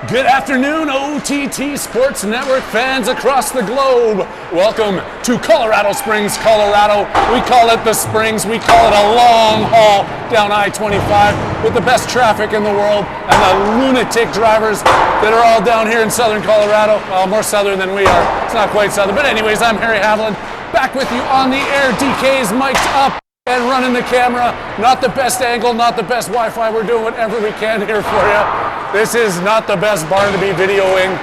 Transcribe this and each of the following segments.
Good afternoon, OTT Sports Network fans across the globe. Welcome to Colorado Springs, Colorado. We call it the Springs. We call it a long haul down I-25 with the best traffic in the world and the lunatic drivers that are all down here in southern Colorado. Well, more southern than we are. It's not quite southern. But anyways, I'm Harry Haviland, back with you on the air. DK's mic'd up and running the camera. Not the best angle, not the best Wi-Fi. We're doing whatever we can here for you. This is not the best barn to be videoing,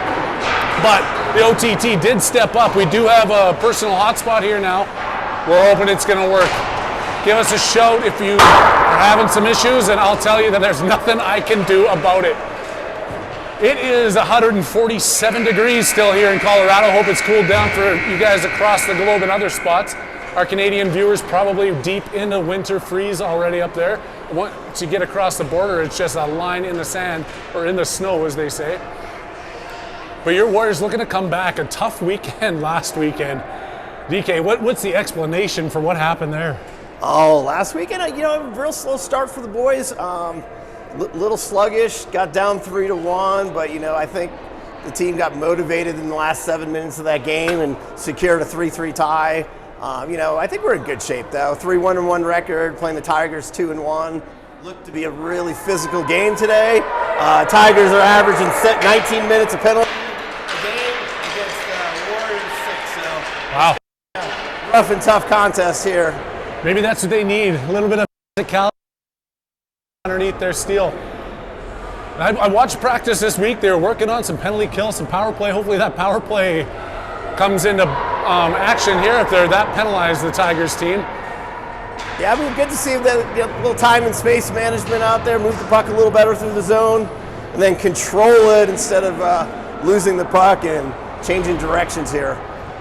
but the OTT did step up. We do have a personal hotspot here now. We're hoping it's going to work. Give us a shout if you are having some issues, and I'll tell you that there's nothing I can do about it. It is 147 degrees still here in Colorado. Hope it's cooled down for you guys across the globe and other spots. Our Canadian viewers probably deep into winter freeze already up there. Once you get across the border, it's just a line in the sand, or in the snow, as they say. But your Warriors looking to come back. A tough weekend last weekend. DK, what's the explanation for what happened there? Oh, last weekend, real slow start for the boys. Little sluggish, got down 3-1, but I think the team got motivated in the last 7 minutes of that game and secured a 3-3 tie. I think we're in good shape though. 3-1-1 record, playing the Tigers 2-1. Looked to be a really physical game today. Tigers are averaging 19 minutes of penalty a game against Warriors 6. So wow, rough and tough contest here. Maybe that's what they need. A little bit of physicality underneath their steel. I watched practice this week. They were working on some penalty kills, some power play. Hopefully that power play comes into action here if they're that penalized, the Tigers team. Yeah, I mean, good to see that little time and space management out there, move the puck a little better through the zone, and then control it instead of losing the puck and changing directions here.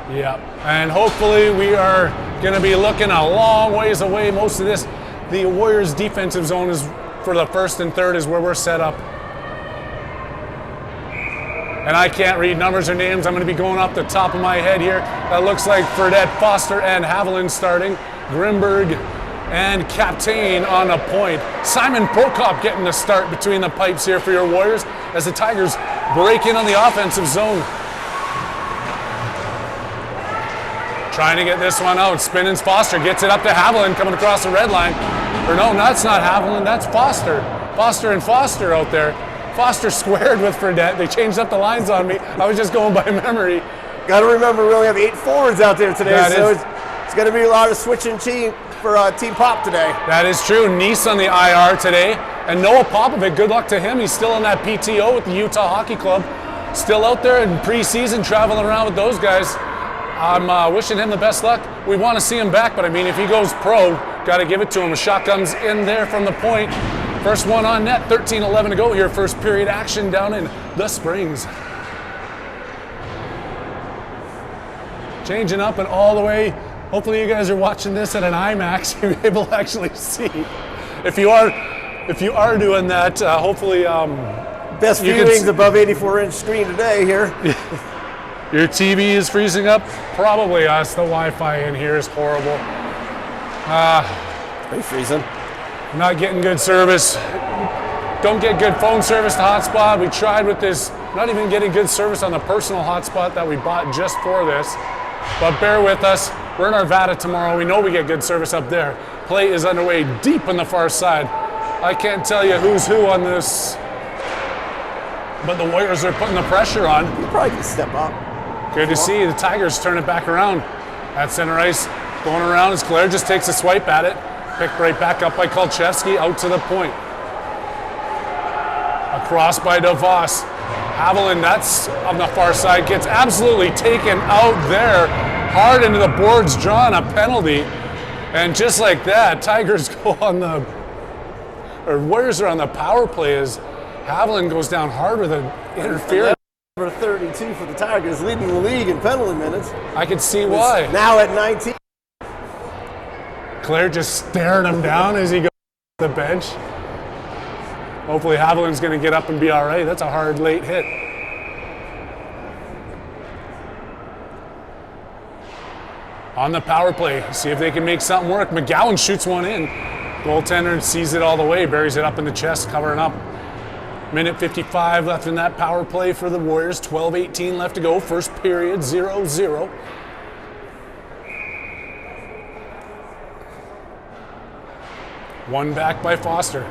Yeah, and hopefully we are going to be looking a long ways away. Most of this, the Warriors' defensive zone is for the first and third is where we're set up. And I can't read numbers or names. I'm going to be going off the top of my head here. That looks like Fredette, Foster, and Haviland starting. Grimberg and Captain on a point. Simon Prokop getting the start between the pipes here for your Warriors as the Tigers break in on the offensive zone. Trying to get this one out. Spinning's Foster gets it up to Haviland coming across the red line. Or no, that's not Haviland, that's Foster. Foster and Foster out there. Foster squared with Fredette. They changed up the lines on me. I was just going by memory. Got to remember, we only have 8 forwards out there today, so it's going to be a lot of switching team for Team Pop today. That is true. Nice on the IR today. And Noah Popovic, good luck to him. He's still in that PTO with the Utah Hockey Club. Still out there in preseason, traveling around with those guys. I'm wishing him the best luck. We want to see him back, but I mean, if he goes pro, got to give it to him. A shot comes in there from the point. First one on net, 13-11 to go here. First period action down in the Springs. Changing up and all the way. Hopefully you guys are watching this at an IMAX. You're able to actually see. If you are doing that, hopefully best viewings above 84-inch screen today here. Your TV is freezing up. Probably us. The Wi-Fi in here is horrible. Are you freezing? Not getting good service. Don't get good phone service to hotspot. We tried with this, not even getting good service on the personal hotspot that we bought just for this. But bear with us. We're in Arvada tomorrow. We know we get good service up there. Play is underway deep on the far side. I can't tell you who's who on this, but the Warriors are putting the pressure on. You probably can step up. Good to see the Tigers turn it back around. At center ice, going around as Claire just takes a swipe at it. Picked right back up by Kolchevsky, out to the point. Across by DeVos. Haviland, that's on the far side, gets absolutely taken out there. Hard into the boards, drawing a penalty. And just like that, Tigers go on the, or Warriors are on the power play as Haviland goes down hard with an interference. Number 32 for the Tigers, leading the league in penalty minutes. I can see why. Now at 19. Claire just staring him down as he goes to the bench. Hopefully Haviland's going to get up and be all right. That's a hard late hit. On the power play, see if they can make something work. McGowan shoots one in. Goaltender sees it all the way, buries it up in the chest, covering up. Minute 55 left in that power play for the Warriors. 12-18 left to go. First period, 0-0. One back by Foster.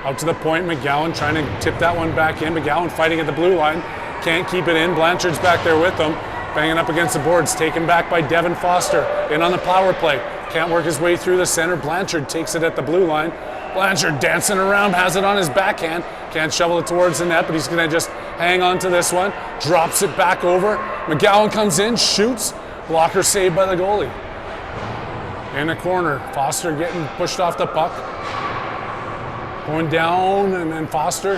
Out to the point, McGowan trying to tip that one back in. McGowan fighting at the blue line. Can't keep it in. Blanchard's back there with them. Banging up against the boards. Taken back by Devin Foster. In on the power play. Can't work his way through the center. Blanchard takes it at the blue line. Blanchard dancing around, has it on his backhand. Can't shovel it towards the net, but he's going to just hang on to this one. Drops it back over. McGowan comes in, shoots. Blocker saved by the goalie. In the corner, Foster getting pushed off the puck. Going down, and then Foster.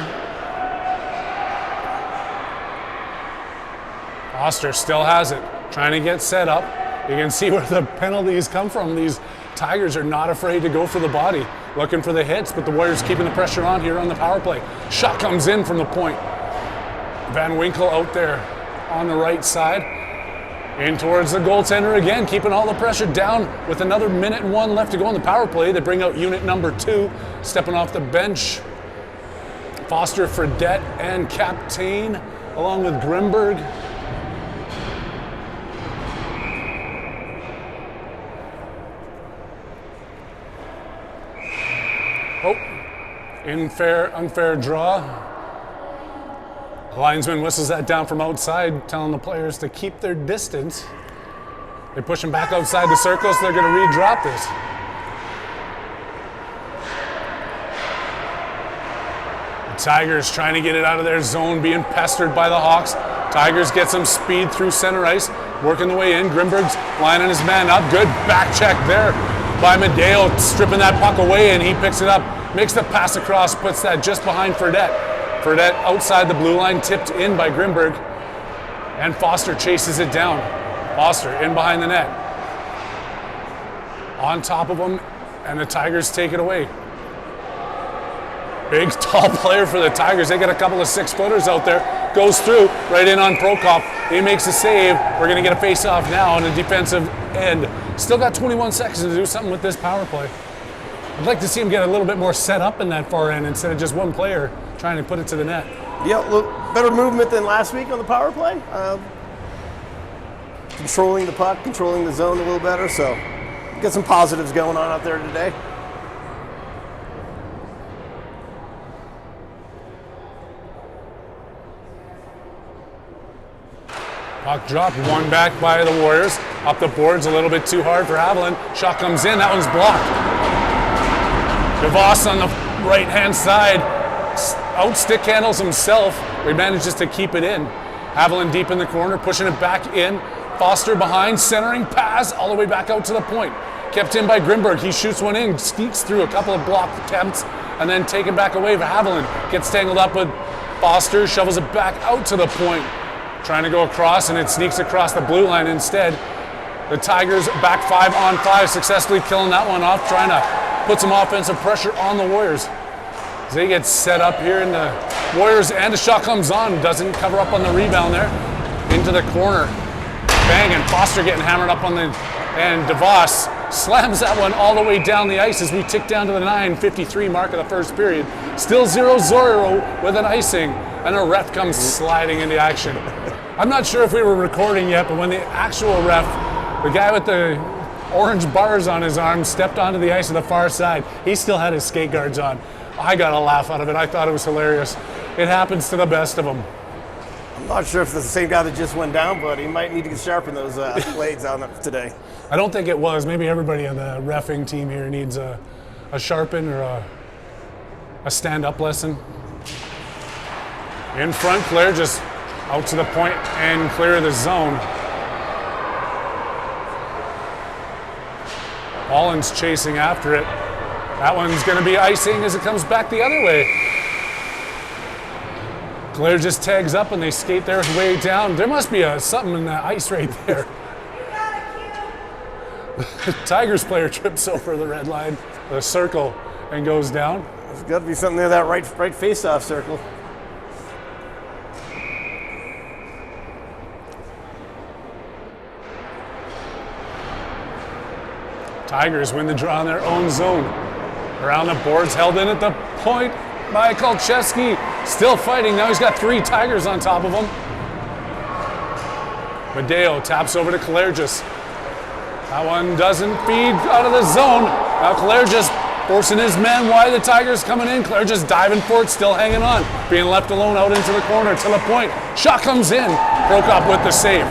Foster still has it, trying to get set up. You can see where the penalties come from. These Tigers are not afraid to go for the body, looking for the hits, but the Warriors keeping the pressure on here on the power play. Shot comes in from the point. Van Winkle out there on the right side. In towards the goaltender again, keeping all the pressure down with another minute and 1 left to go on the power play. They bring out unit number 2, stepping off the bench. Foster, Fredette, and Captain, along with Grimberg. Unfair draw. The linesman whistles that down from outside, telling the players to keep their distance. They push him back outside the circle, so they're going to re-drop this. The Tigers trying to get it out of their zone, being pestered by the Hawks. Tigers get some speed through center ice, working the way in. Grimberg's lining his man up. Good back check there by Medeo, stripping that puck away, and he picks it up. Makes the pass across, puts that just behind Fredette. Fredette outside the blue line, tipped in by Grimberg. And Foster chases it down. Foster in behind the net. On top of him, and the Tigers take it away. Big, tall player for the Tigers. They got a couple of 6-footers out there. Goes through, right in on Prokop. He makes a save. We're going to get a face-off now on the defensive end. Still got 21 seconds to do something with this power play. I'd like to see him get a little bit more set up in that far end instead of just one player trying to put it to the net. Yeah, a little better movement than last week on the power play. Controlling the puck, controlling the zone a little better. So, got some positives going on out there today. Puck dropped, one back by the Warriors. Up the boards a little bit too hard for Haviland. Shot comes in, that one's blocked. DeVos on the right-hand side, out stick handles himself, but he manages to keep it in. Haviland deep in the corner, pushing it back in. Foster behind, centering pass all the way back out to the point. Kept in by Grimberg, he shoots one in, sneaks through a couple of block attempts, and then taken back away for Haviland. Gets tangled up with Foster, shovels it back out to the point. Trying to go across, and it sneaks across the blue line instead. The Tigers back 5-on-5, successfully killing that one off, trying to put some offensive pressure on the Warriors. As they get set up here in the Warriors, and the shot comes on, doesn't cover up on the rebound there. Into the corner, bang, and Foster getting hammered up on the, and DeVos slams that one all the way down the ice as we tick down to the 9:53 mark of the first period. Still 0-0 with an icing, and a ref comes sliding into action. I'm not sure if we were recording yet, but when the actual ref, the guy with the orange bars on his arm, stepped onto the ice on the far side, he still had his skate guards on. I got a laugh out of it. I thought it was hilarious. It happens to the best of them. I'm not sure if it's the same guy that just went down, but he might need to sharpen those blades on it today. I don't think it was. Maybe everybody on the reffing team here needs a sharpen or a stand-up lesson. In front, Claire just out to the point and clear of the zone. Holland's chasing after it. That one's going to be icing as it comes back the other way. Claire just tags up and they skate their way down. There must be something in that ice right there. The Tigers player trips over the red line, the circle, and goes down. There's got to be something near that right face-off circle. Tigers win the draw in their own zone. Around the boards, held in at the point by Kolcheski. Still fighting. Now he's got 3 Tigers on top of him. Madeo taps over to Kalergis. That one doesn't feed out of the zone. Now Kalergis forcing his men wide. The Tigers coming in. Kalergis diving for it, still hanging on. Being left alone out into the corner to the point. Shot comes in. Prokop with the save.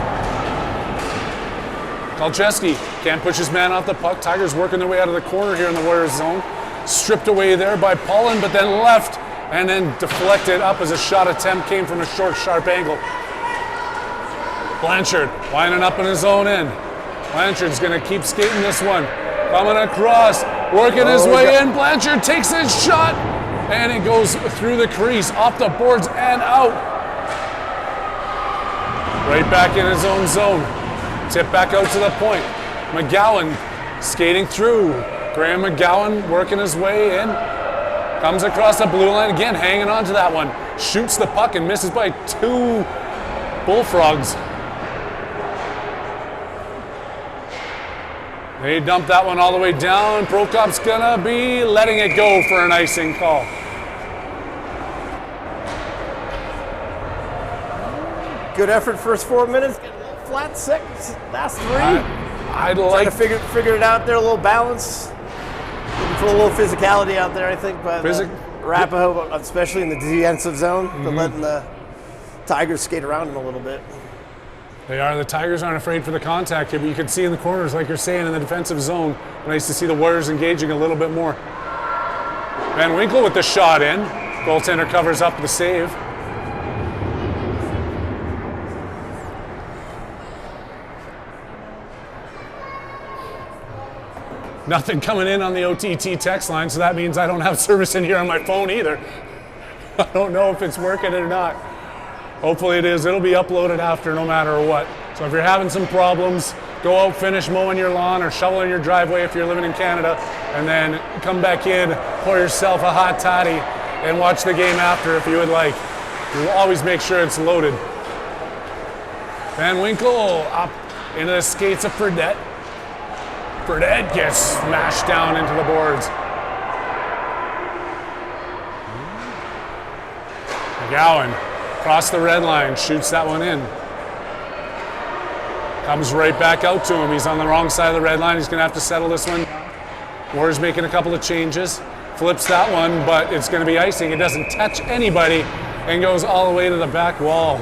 Kolcheski can't push his man off the puck. Tigers working their way out of the corner here in the Warriors zone. Stripped away there by Paulin, but then left and then deflected up as a shot attempt came from a short, sharp angle. Blanchard lining up in his own end. Blanchard's going to keep skating this one. Coming across, working his way in. Blanchard takes his shot, and it goes through the crease, off the boards and out. Right back in his own zone. Tip back out to the point. McGowan skating through. Graham McGowan working his way in. Comes across the blue line again, hanging on to that one. Shoots the puck and misses by 2 Bullfrogs. They dump that one all the way down. Prokop's gonna be letting it go for an icing call. Good effort first 4 minutes. Flat seconds, last 3. I'd Trying like to figure it out there, a little balance. Looking for a little physicality out there, I think, by Arapahoe, especially in the defensive zone, but letting the Tigers skate around him a little bit. They are. The Tigers aren't afraid for the contact here, but you can see in the corners, like you're saying, in the defensive zone. Nice to see the Warriors engaging a little bit more. Van Winkle with the shot in. Goaltender covers up the save. Nothing coming in on the OTT text line, so that means I don't have service in here on my phone either. I don't know if it's working or not. Hopefully it is. It'll be uploaded after no matter what. So if you're having some problems, go out, finish mowing your lawn or shoveling your driveway if you're living in Canada, and then come back in, pour yourself a hot toddy, and watch the game after if you would like. We'll always make sure it's loaded. Van Winkle up into the skates of Fredette. Fredette gets smashed down into the boards. McGowan across the red line, shoots that one in. Comes right back out to him. He's on the wrong side of the red line. He's going to have to settle this one. Warriors making a couple of changes. Flips that one, but it's going to be icing. It doesn't touch anybody and goes all the way to the back wall.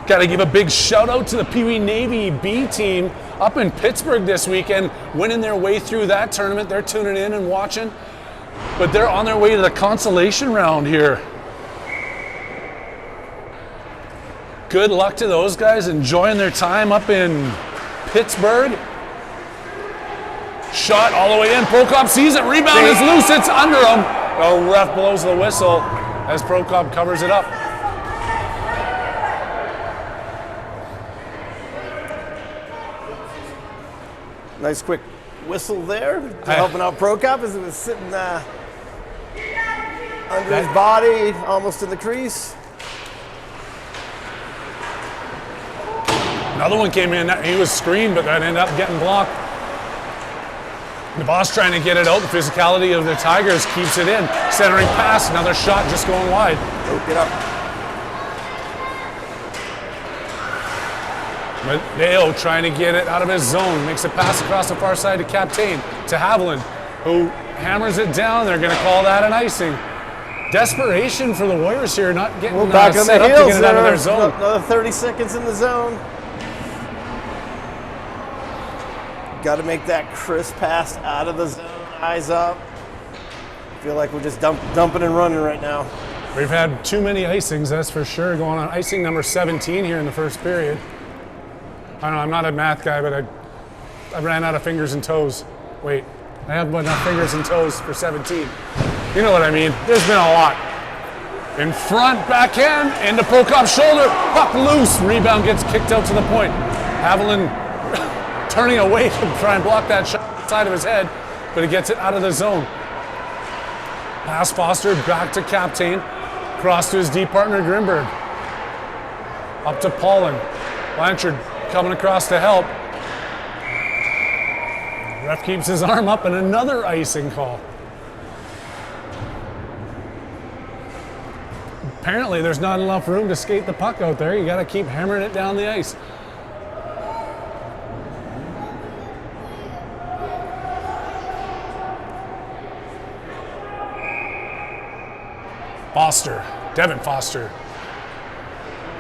Got to give a big shout out to the Pee Wee Navy B team up in Pittsburgh this weekend, winning their way through that tournament. They're tuning in and watching, but they're on their way to the consolation round here. Good luck to those guys enjoying their time up in Pittsburgh. Shot all the way in. Prokop sees it. Rebound is loose. It's under him. The ref blows the whistle as Prokop covers it up. Nice quick whistle there, helping out Prokop as he was sitting under his body, almost in the crease. Another one came in. He was screened, but that ended up getting blocked. The boss trying to get it out. The physicality of the Tigers keeps it in. Centering pass, another shot just going wide. Oh, get up. Madeo trying to get it out of his zone. Makes a pass across the far side to Captain, to Haviland, who hammers it down. They're going to call that an icing. Desperation for the Warriors here, not getting back on set the up heels to get it out of their zone. Another 30 seconds in the zone. Got to make that crisp pass out of the zone. Eyes up. Feel like we're just dumping and running right now. We've had too many icings, that's for sure. Going on icing number 17 here in the first period. I don't know, I'm not a math guy, but I ran out of fingers and toes. Wait, I have enough fingers and toes for 17. You know what I mean. There's been a lot. In front, backhand, into Prokop's shoulder. Puck loose. Rebound gets kicked out to the point. Haviland turning away to try and block that shot side of his head, but he gets it out of the zone. Pass Foster back to Captain. Cross to his D partner, Grimberg. Up to Paulin. Blanchard coming across to help. Ref keeps his arm up and another icing call. Apparently there's not enough room to skate the puck out there. You got to keep hammering it down the ice. Foster, Devin Foster,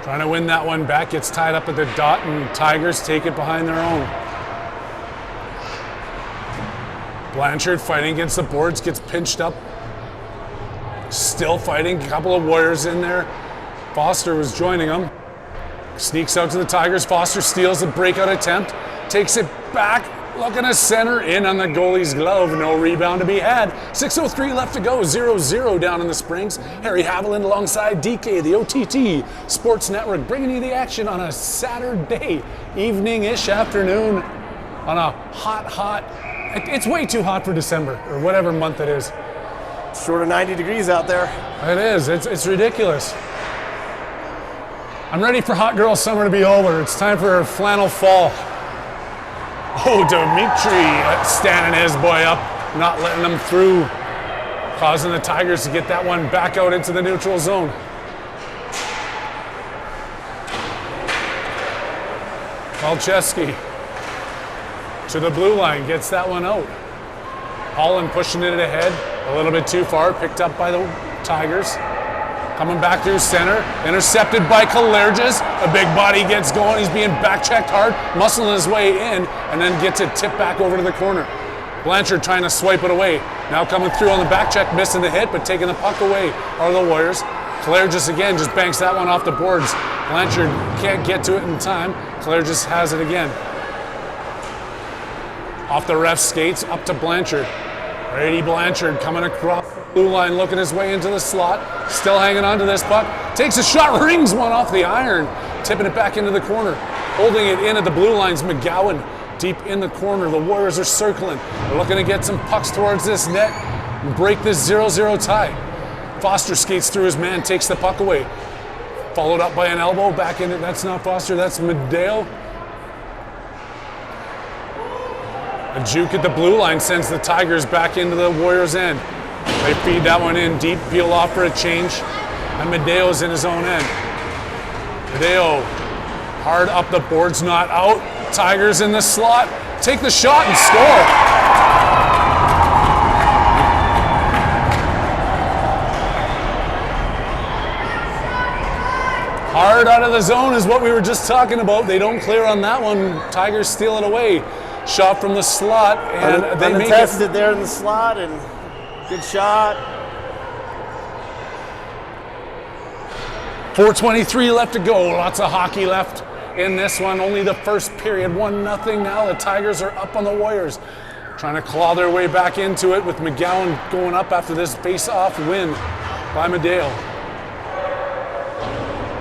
trying to win that one back, gets tied up at the dot, and Tigers take it behind their own. Blanchard fighting against the boards, gets pinched up. Still fighting, a couple of Warriors in there. Foster was joining them. Sneaks out to the Tigers. Foster steals the breakout attempt, takes it back, looking to center, in on the goalie's glove. No rebound to be had. 6:03 left to go, 0-0 down in the Springs. Harry Haviland alongside DK, the OTT Sports Network, bringing you the action on a Saturday evening-ish afternoon on a hot, it's way too hot for December, or whatever month it is. Short of 90 degrees out there. It is, it's ridiculous. I'm ready for hot girl summer to be over. It's time for flannel fall. Oh, Dimitri standing his boy up, not letting them through, causing the Tigers to get that one back out into the neutral zone. Malcheski to the blue line, gets that one out. Holland pushing it ahead, a little bit too far, picked up by the Tigers. Coming back through center, intercepted by Kalergis. A big body gets going, he's being back-checked hard, muscling his way in, and then gets it tipped back over to the corner. Blanchard trying to swipe it away. Now coming through on the back check, missing the hit, but taking the puck away are the Warriors. Kalergis again just banks that one off the boards. Blanchard can't get to it in time. Kalergis has it again. Off the ref skates, up to Blanchard. Brady Blanchard coming across the blue line, looking his way into the slot. Still hanging on to this puck. Takes a shot, rings one off the iron. Tipping it back into the corner. Holding it in at the blue lines, McGowan. Deep in the corner, the Warriors are circling. They're looking to get some pucks towards this net and break this 0-0 tie. Foster skates through his man, takes the puck away. Followed up by an elbow, back in it. That's not Foster, that's Medeo. A juke at the blue line sends the Tigers back into the Warriors' end. They feed that one in deep, peel off for a change, and Medeo's in his own end. Medeo hard up the boards, not out. Tigers in the slot, take the shot and score. Hard out of the zone is what we were just talking about. They don't clear on that one. Tigers steal it away. Shot from the slot, and they make it there in the slot, and good shot. 4:23 left to go. Lots of hockey left in this one. Only the first period, 1-0 now. The Tigers are up on the Warriors, trying to claw their way back into it with McGowan going up after this face-off win by Medeo.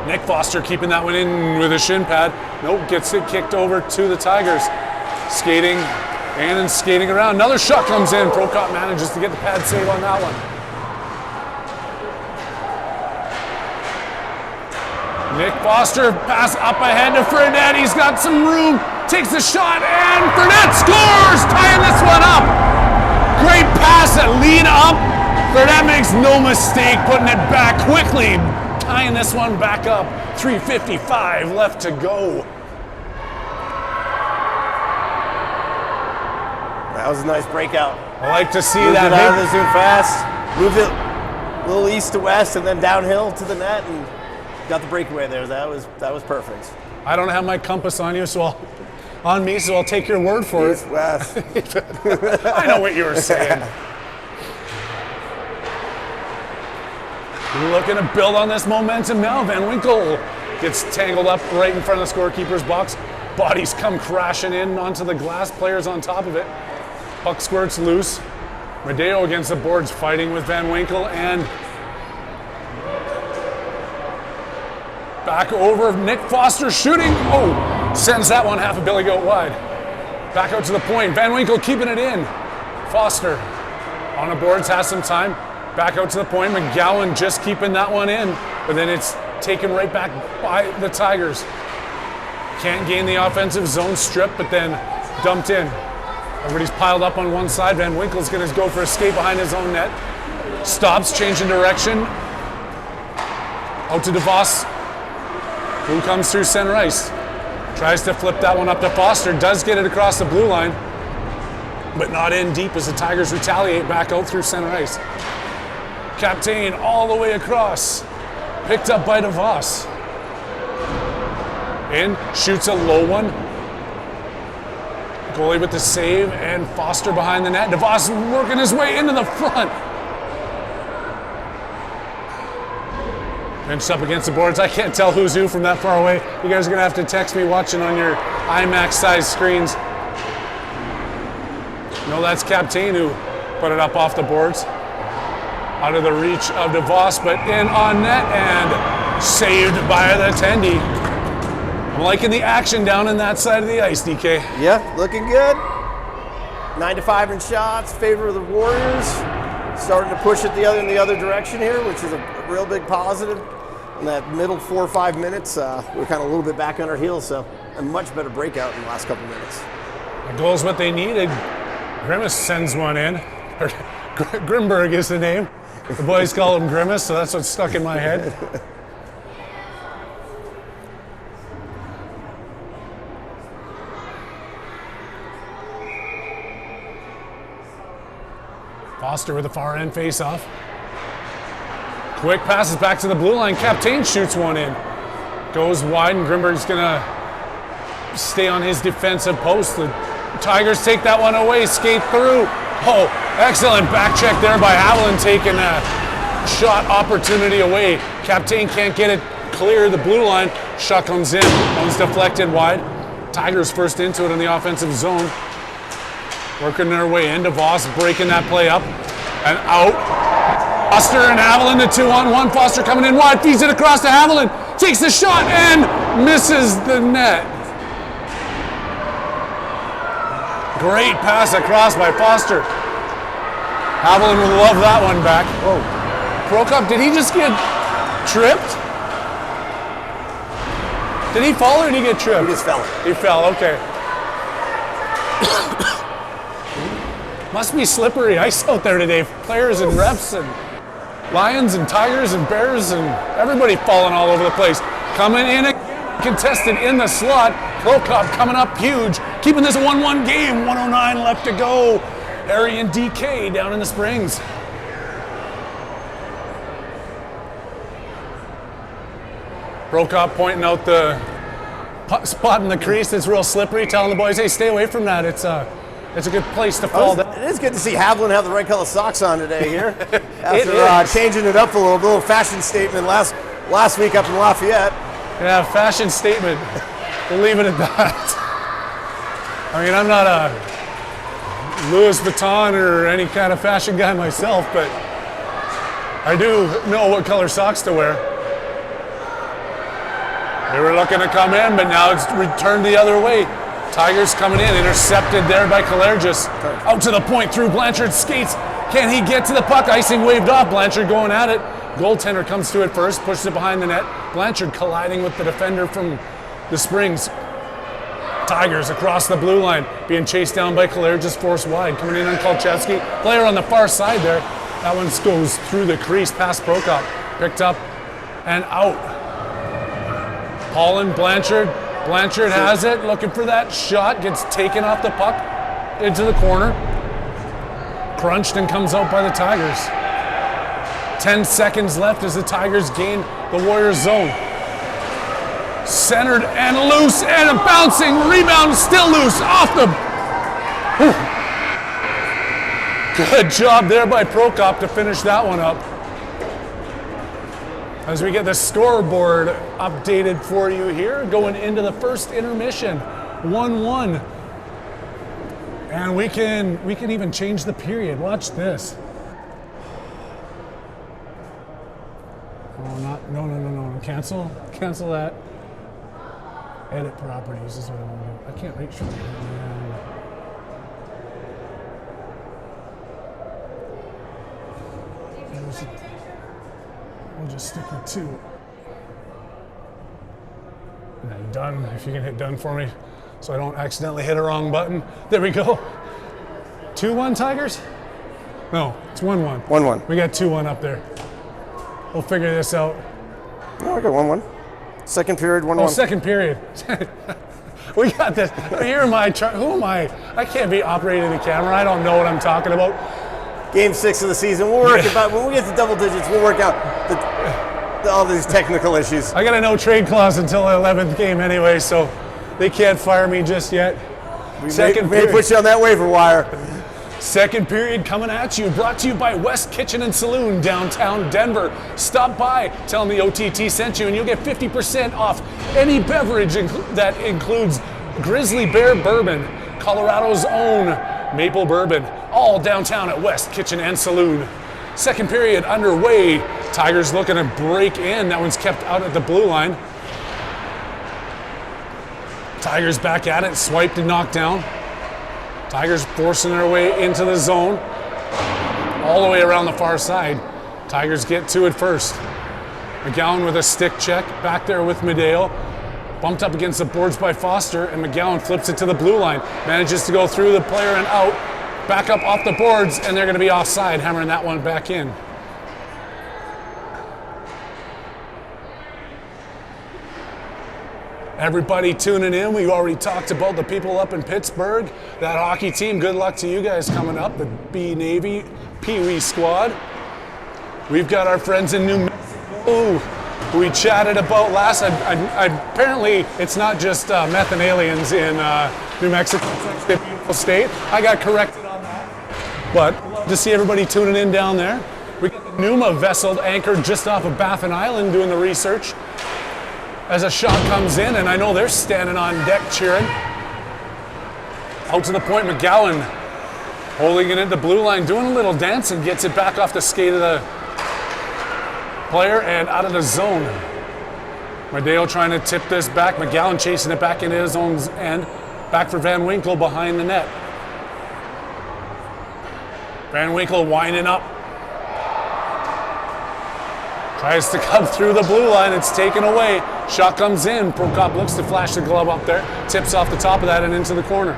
Nick Foster keeping that one in with a shin pad. Nope, gets it kicked over to the Tigers. Skating and then skating around. Another shot comes in. Prokop manages to get the pad save on that one. Nick Foster pass up ahead to Fredette. He's got some room. Takes the shot and Fredette scores! Tying this one up. Great pass that lead up. Fredette makes no mistake putting it back quickly. Tying this one back up. 3:55 left to go. That was a nice breakout. I like to see Moved that. It out of the zone fast. Moved it a little east to west and then downhill to the net and got the breakaway there. That was perfect. I don't have my compass on you, so I'll take your word for East, west. it. I know what you were saying. Looking to build on this momentum now. Van Winkle gets tangled up right in front of the scorekeeper's box. Bodies come crashing in onto the glass, players on top of it. Puck squirts loose. Medeo against the boards, fighting with Van Winkle, and back over. Nick Foster shooting. Oh, sends that one half a billy goat wide. Back out to the point. Van Winkle keeping it in. Foster on the boards, has some time. Back out to the point. McGowan just keeping that one in, but then it's taken right back by the Tigers. Can't gain the offensive zone strip, but then dumped in. Everybody's piled up on one side. Van Winkle's going to go for a skate behind his own net. Stops, changing direction. Out to DeVos, who comes through center ice. Tries to flip that one up to Foster. Does get it across the blue line, but not in deep as the Tigers retaliate back out through center ice. Captain all the way across. Picked up by DeVos. In, shoots a low one. Goalie with the save, and Foster behind the net. DeVos working his way into the front. Pinched up against the boards. I can't tell who's who from that far away. You guys are going to have to text me watching on your IMAX-sized screens. No, that's Captain who put it up off the boards. Out of the reach of DeVos, but in on net and saved by the Tendy. I'm liking the action down in that side of the ice, DK. Yeah, looking good. 9-5 in shots, favor of the Warriors. Starting to push it in the other direction here, which is a real big positive. In that middle 4 or 5 minutes, we're kind of a little bit back on our heels, so a much better breakout in the last couple minutes. The goal's what they needed. Grimace sends one in. Grimberg is the name. The boys call him Grimace, so that's what's stuck in my head. Foster with a far end face-off. Quick passes back to the blue line. Captain shoots one in. Goes wide, and Grimberg's gonna stay on his defensive post. The Tigers take that one away, skate through. Oh, excellent back check there by Haviland, taking a shot opportunity away. Captain can't get it clear the blue line. Shot comes in. One's deflected wide. Tigers first into it in the offensive zone. Working their way in. DeVos breaking that play up and out. Foster and Haviland, the 2-on-1. Foster coming in wide, feeds it across to Haviland. Takes the shot and misses the net. Great pass across by Foster. Haviland would love that one back. Whoa. Prokop, did he just get tripped? Did he fall or did he get tripped? He just fell. He fell, okay. Must be slippery ice out there today. Players and refs and Lions and Tigers and Bears and everybody falling all over the place. Coming in, contested in the slot. Prokop coming up huge, keeping this a 1-1 game. 1:09 left to go. Harry and DK down in the Springs. Prokop pointing out the spot in the crease that's real slippery, telling the boys, hey, stay away from that. It's a good place to fall down. It is good to see Haviland have the right color socks on today here. After changing it up a little fashion statement last week up in Lafayette. Yeah, fashion statement. We'll leave it at that. I mean, I'm not a Louis Vuitton or any kind of fashion guy myself, but I do know what color socks to wear. They were looking to come in, but now it's returned the other way. Tigers coming in, intercepted there by Kalergis. Out to the point through Blanchard skates. Can he get to the puck? Icing waved off. Blanchard going at it. Goaltender comes to it first, pushes it behind the net. Blanchard colliding with the defender from the Springs. Tigers across the blue line, being chased down by Kalergis, forced wide. Coming in on Kolchevsky. Player on the far side there. That one goes through the crease past Prokop. Picked up and out. Holland, Blanchard. Blanchard has it, looking for that shot, gets taken off the puck into the corner. Crunched and comes out by the Tigers. 10 seconds left as the Tigers gain the Warriors zone. Centered and loose and a bouncing rebound, still loose off the... Good job there by Prokop to finish that one up. As we get the scoreboard updated for you here, going into the first intermission, 1-1. And we can even change the period. Watch this. Oh, no. Cancel that. Edit properties is what I want to do. I can't reach from here. We'll just stick with 2. And then done, if you can hit done for me, so I don't accidentally hit a wrong button. There we go. 2-1 Tigers? No, it's 1-1. 1-1. We got 2-1 up there. We'll figure this out. No, I got 1-1. Second period, 1-1. Oh, second period. We got this. Here am I. Who am I? I can't be operating the camera. I don't know what I'm talking about. Game 6 of the season. We'll work about when we get to double digits. We'll work out all these technical issues. I got a no trade clause until the 11th game anyway, so they can't fire me just yet. We may put you on that waiver wire. Second period coming at you, brought to you by West Kitchen and Saloon, downtown Denver. Stop by, tell them the OTT sent you, and you'll get 50% off any beverage that includes Grizzly Bear Bourbon, Colorado's own maple bourbon, all downtown at West Kitchen and Saloon. Second period underway. Tigers looking to break in. That one's kept out at the blue line. Tigers back at it, swiped and knocked down. Tigers forcing their way into the zone, all the way around the far side. Tigers get to it first. McGowan with a stick check, back there with Medeo. Bumped up against the boards by Foster, and McGowan flips it to the blue line. Manages to go through the player and out, back up off the boards, and they're going to be offside, hammering that one back in. Everybody tuning in. We already talked about the people up in Pittsburgh. That hockey team, good luck to you guys coming up, the B-Navy Pee-wee squad. We've got our friends in New Mexico who we chatted about last. Apparently, it's not just meth and aliens in New Mexico. It's a beautiful state. I got corrected on that. But love to see everybody tuning in down there. We got the Numa vessel anchored just off of Baffin Island doing the research. As a shot comes in, and I know they're standing on deck cheering. Out to the point, McGowan holding it at the blue line, doing a little dance and gets it back off the skate of the player and out of the zone. Medeo trying to tip this back. McGowan chasing it back into his own end. Back for Van Winkle behind the net. Van Winkle winding up. Tries to come through the blue line. It's taken away. Shot comes in. Prokop looks to flash the glove up there. Tips off the top of that and into the corner.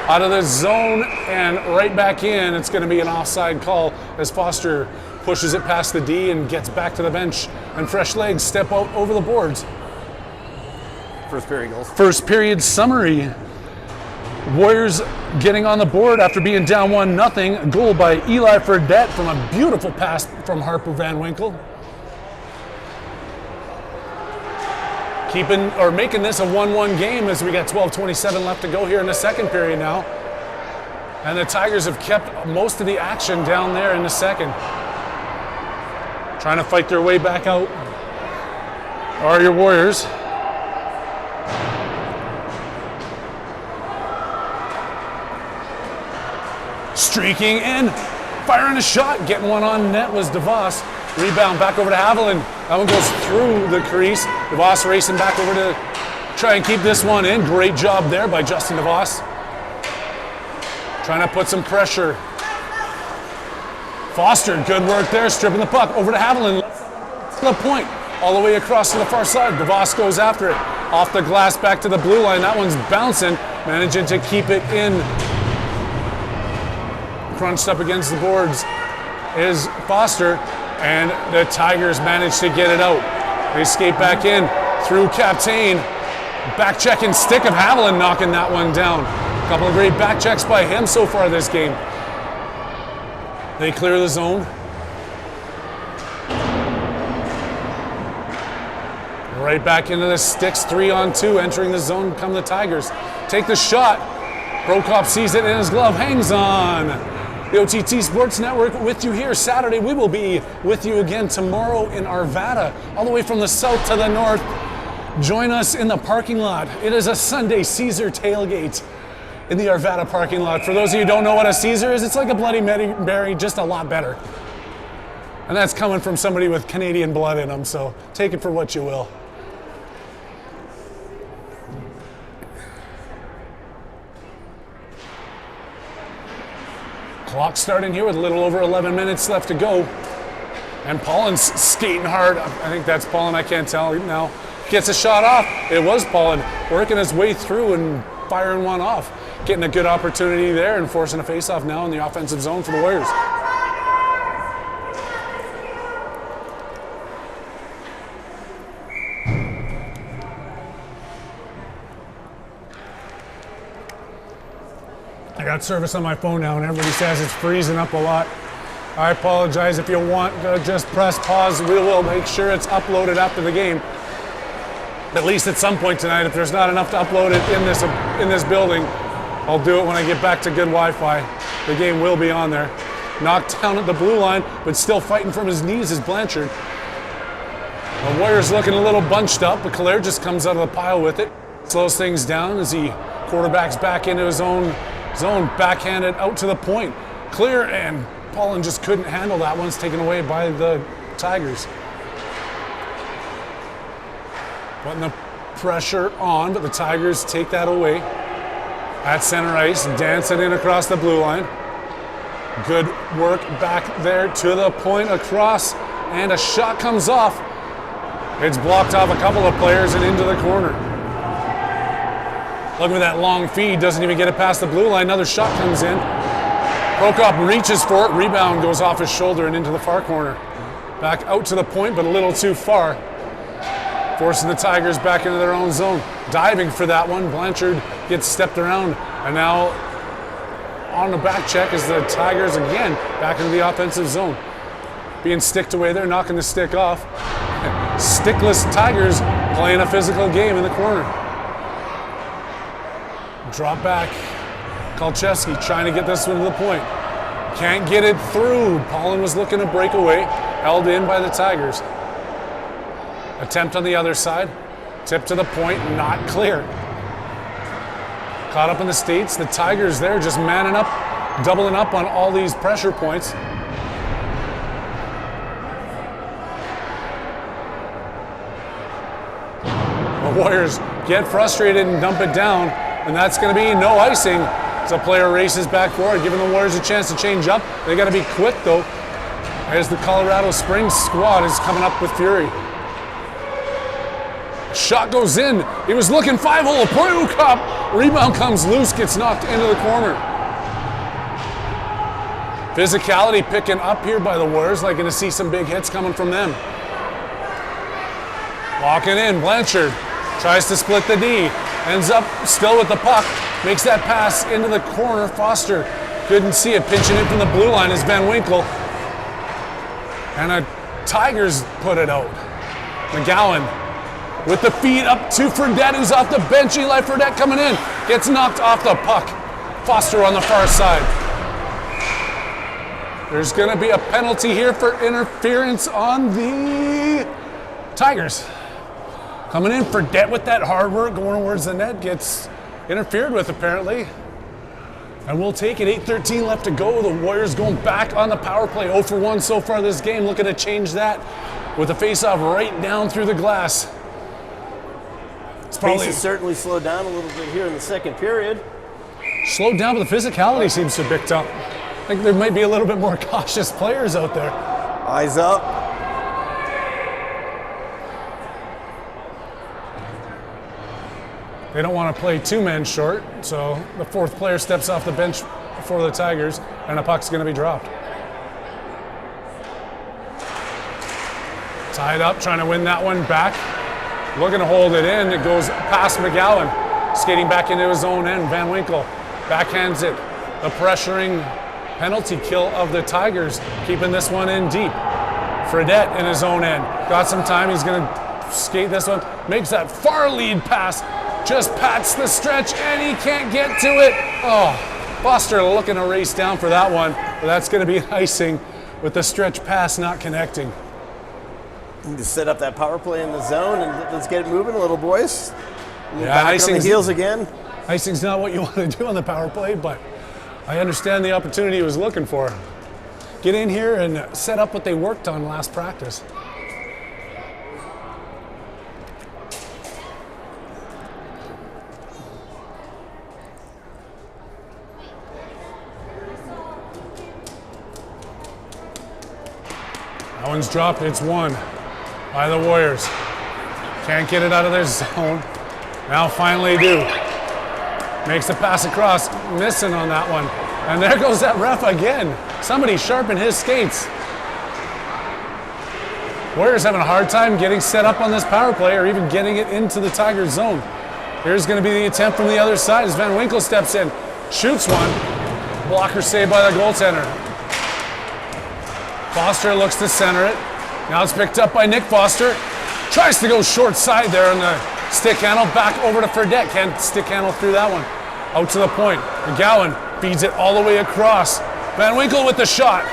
Out of the zone and right back in. It's going to be an offside call as Foster pushes it past the D and gets back to the bench. And fresh legs step out over the boards. First period goals. First period summary. Warriors getting on the board after being down 1-0. A goal by Eli Fredette from a beautiful pass from Harper Van Winkle. Making this a 1-1 game as we got 12:27 left to go here in the second period now. And the Tigers have kept most of the action down there in the second. Trying to fight their way back out are your Warriors. Streaking in, firing a shot, getting one on net was DeVos. Rebound back over to Haviland. That one goes through the crease. DeVos racing back over to try and keep this one in. Great job there by Justin DeVos. Trying to put some pressure. Foster, good work there, stripping the puck over to Haviland. The point, all the way across to the far side. DeVos goes after it. Off the glass, back to the blue line. That one's bouncing, managing to keep it in. Crunched up against the boards is Foster. And the Tigers manage to get it out. They skate back in through Captain. Back checking stick of Haviland knocking that one down. A couple of great back checks by him so far this game. They clear the zone. Right back into the sticks, 3-on-2, entering the zone come the Tigers. Take the shot. Prokop sees it in his glove, hangs on. The OTT Sports Network with you here Saturday. We will be with you again tomorrow in Arvada, all the way from the south to the north. Join us in the parking lot. It is a Sunday Caesar tailgate in the Arvada parking lot. For those of you who don't know what a Caesar is, it's like a Bloody Mary, just a lot better. And that's coming from somebody with Canadian blood in them, so take it for what you will. Clock starting here with a little over 11 minutes left to go. And Pollin's skating hard. I think that's Pollin, I can't tell now. Gets a shot off. It was Pollin working his way through and firing one off. getting a good opportunity there and forcing a face-off now in the offensive zone for the Warriors. I got service on my phone now and everybody says it's freezing up a lot. I apologize. If you want to just press pause, we will make sure it's uploaded after the game. At least at some point tonight. If there's not enough to upload it in this building, I'll do it when I get back to good Wi-Fi. The game will be on there. Knocked down at the blue line, but still fighting from his knees is Blanchard. The Warriors looking a little bunched up, but Calais just comes out of the pile with it. Slows things down as he quarterbacks back into his own zone, backhanded out to the point. Clear, and Paulin just couldn't handle that. One's taken away by the Tigers. Putting the pressure on, but the Tigers take that away. At center ice, dancing in across the blue line. Good work back there to the point across, and a shot comes off. It's blocked off a couple of players and into the corner. Look at that long feed, doesn't even get it past the blue line. Another shot comes in. Prokop reaches for it, rebound goes off his shoulder and into the far corner. Back out to the point, but a little too far. Forcing the Tigers back into their own zone. Diving for that one, Blanchard gets stepped around, and now on the back check is the Tigers again back into the offensive zone. Being sticked away there, knocking the stick off. Stickless Tigers playing a physical game in the corner. Drop back. Kolchevsky trying to get this one to the point. Can't get it through. Paulin was looking to break away. Held in by the Tigers. Attempt on the other side. Tip to the point, not clear. Caught up in the States. The Tigers there just manning up, doubling up on all these pressure points. The Warriors get frustrated and dump it down, and that's going to be no icing as a player races back forward, giving the Warriors a chance to change up. They got to be quick though, as the Colorado Springs squad is coming up with fury. Shot goes in. He was looking 5-hole. Prokop. Rebound comes loose, gets knocked into the corner. Physicality picking up here by the Warriors. Liking to see some big hits coming from them. Walking in, Blanchard tries to split the D. Ends up still with the puck. Makes that pass into the corner. Foster couldn't see it. Pinching it from the blue line is Van Winkle. And a Tigers put it out. McGowan with the feed up to Fredette, who's off the bench. Eli Fredette coming in. Gets knocked off the puck. Foster on the far side. There's going to be a penalty here for interference on the Tigers. Coming in, Fredette with that hard work going towards the net. Gets interfered with apparently. And we'll take it. 8:13 left to go. The Warriors going back on the power play. 0 for 1 so far this game. Looking to change that with a face-off right down through the glass. Pace has certainly slowed down a little bit here in the second period. Slowed down, but the physicality seems to have picked up. I think there might be a little bit more cautious players out there. Eyes up. They don't want to play two men short, so the fourth player steps off the bench for the Tigers, and the puck's going to be dropped. Tied up, trying to win that one back. Looking to hold it in. It goes past McGowan. Skating back into his own end. Van Winkle backhands it. The pressuring penalty kill of the Tigers, keeping this one in deep. Fredette in his own end. Got some time. He's going to skate this one. Makes that far lead pass. Just pats the stretch, and he can't get to it. Oh, Foster looking to race down for that one, but that's going to be icing with the stretch pass not connecting. Need to set up that power play in the zone, and let's get it moving a little, boys. Yeah, back on the heels again. Icing's not what you want to do on the power play, but I understand the opportunity he was looking for. Get in here and set up what they worked on last practice. That one's dropped. It's won by the Warriors. Can't get it out of their zone. Now finally do. Makes the pass across, missing on that one. And there goes that ref again. Somebody sharpen his skates. Warriors having a hard time getting set up on this power play or even getting it into the Tigers zone. Here's going to be the attempt from the other side as Van Winkle steps in, shoots one. Blocker saved by the goaltender. Foster looks to center it. Now it's picked up by Nick Foster. Tries to go short side there on the stick handle. Back over to Fredette. Can't stick handle through that one. Out to the point. McGowan feeds it all the way across. Van Winkle with the shot.